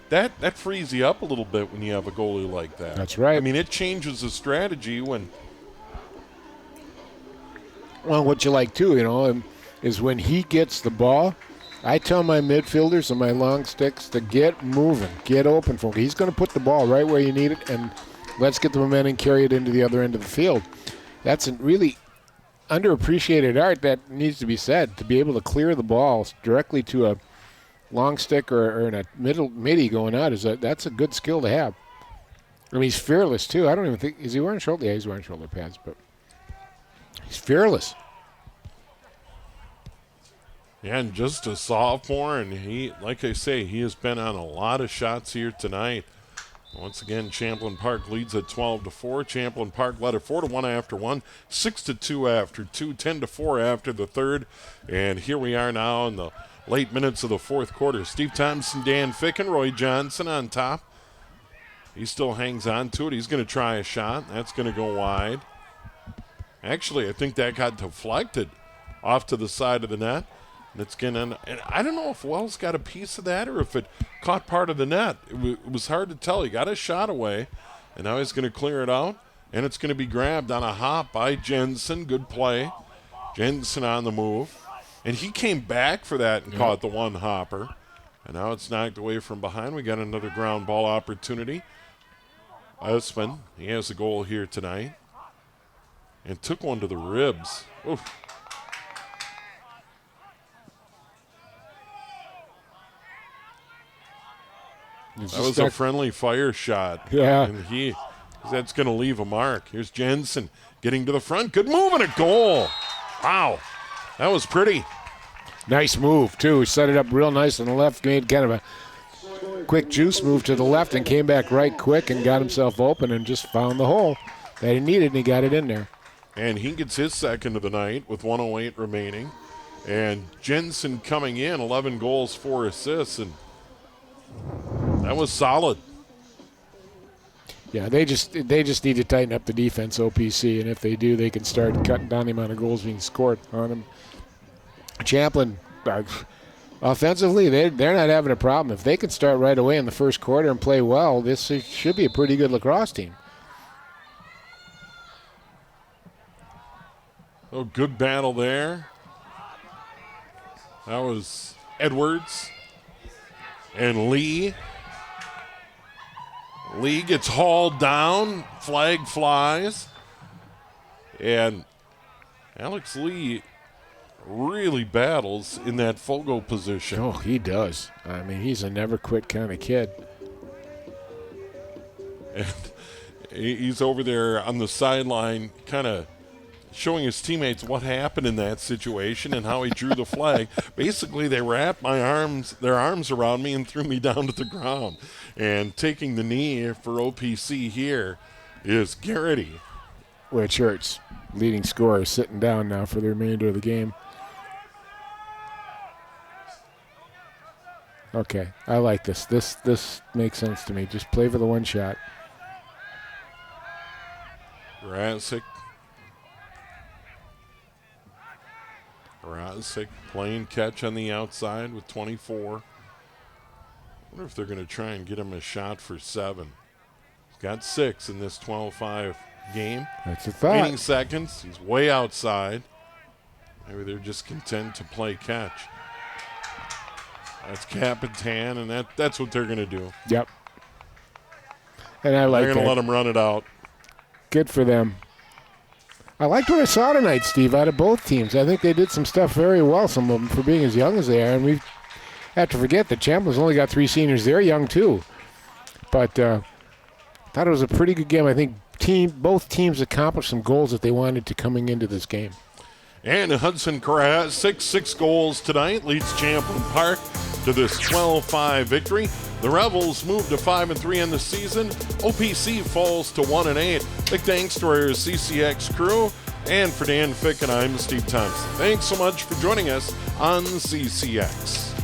that frees you up a little bit when you have a goalie like that. That's right. I mean, it changes the strategy when... Well, what you like, too, is when he gets the ball I tell my midfielders and my long sticks to get moving, get open for him. He's going to put the ball right where you need it, and let's get the momentum and carry it into the other end of the field. That's a really underappreciated art that needs to be said, to be able to clear the ball directly to a long stick or in a midi going out. That's a good skill to have. I mean, he's fearless, too. I don't even think – is he wearing shoulder? Yeah, he's wearing shoulder pads, but he's fearless. Yeah, and just a sophomore, and he, like I say, he has been on a lot of shots here tonight. Once again, Champlin Park leads at 12-4. Champlin Park led at 4-1 after 1, 6-2 after 2, 10-4 after the third. And here we are now in the late minutes of the fourth quarter. Steve Thompson, Dan Fick, and Roy Johnson on top. He still hangs on to it. He's going to try a shot. That's going to go wide. Actually, I think that got deflected off to the side of the net. And it's going to, and I don't know if Wells got a piece of that or if it caught part of the net. It was hard to tell. He got a shot away, and now he's going to clear it out. And it's going to be grabbed on a hop by Jensen. Good play. Jensen on the move. And he came back for that and caught the one hopper. And now it's knocked away from behind. We got another ground ball opportunity. Usman, he has a goal here tonight. And took one to the ribs. Oof. That was a friendly fire shot. Yeah. And that's going to leave a mark. Here's Jensen getting to the front. Good move and a goal. Wow. That was pretty. Nice move, too. He set it up real nice on the left. Made kind of a quick juice move to the left and came back right quick and got himself open and just found the hole that he needed, and he got it in there. And he gets his second of the night with 1:08 remaining. And Jensen coming in, 11 goals, 4 assists, and that was solid. Yeah, they just need to tighten up the defense, OPC, and if they do, they can start cutting down the amount of goals being scored on them. Champlin, offensively, they're not having a problem. If they can start right away in the first quarter and play well, this should be a pretty good lacrosse team. Oh, good battle there. That was Edwards and Lee. Lee gets hauled down. Flag flies. And Alex Lee really battles in that Fogo position. Oh, he does. I mean, he's a never-quit kind of kid. And he's over there on the sideline kind of showing his teammates what happened in that situation and how he drew the flag. Basically, they wrapped their arms around me and threw me down to the ground. And taking the knee for OPC here is Garrity. Which hurts. Leading scorer sitting down now for the remainder of the game. Okay, I like this. This makes sense to me. Just play for the one shot. Razik playing catch on the outside with 24. I wonder if they're going to try and get him a shot for 7. He's got 6 in this 12-5 game. That's a thought. Remaining seconds. He's way outside. Maybe they're just content to play catch. That's Capitan, and that's what they're going to do. Yep. And I like that. They're going to let him run it out. Good for them. I liked what I saw tonight, Steve, out of both teams. I think they did some stuff very well, some of them, for being as young as they are. And we have to forget that Champlin's only got 3 seniors. They're young, too. But thought it was a pretty good game. I think both teams accomplished some goals that they wanted to coming into this game. And Hudson Carras, 6 goals tonight, leads Champlin Park to this 12-5 victory. The Rebels move to 5-3 in the season. OPC falls to 1-8. Big thanks to our CCX crew. And for Dan Fick and I'm Steve Thompson. Thanks so much for joining us on CCX.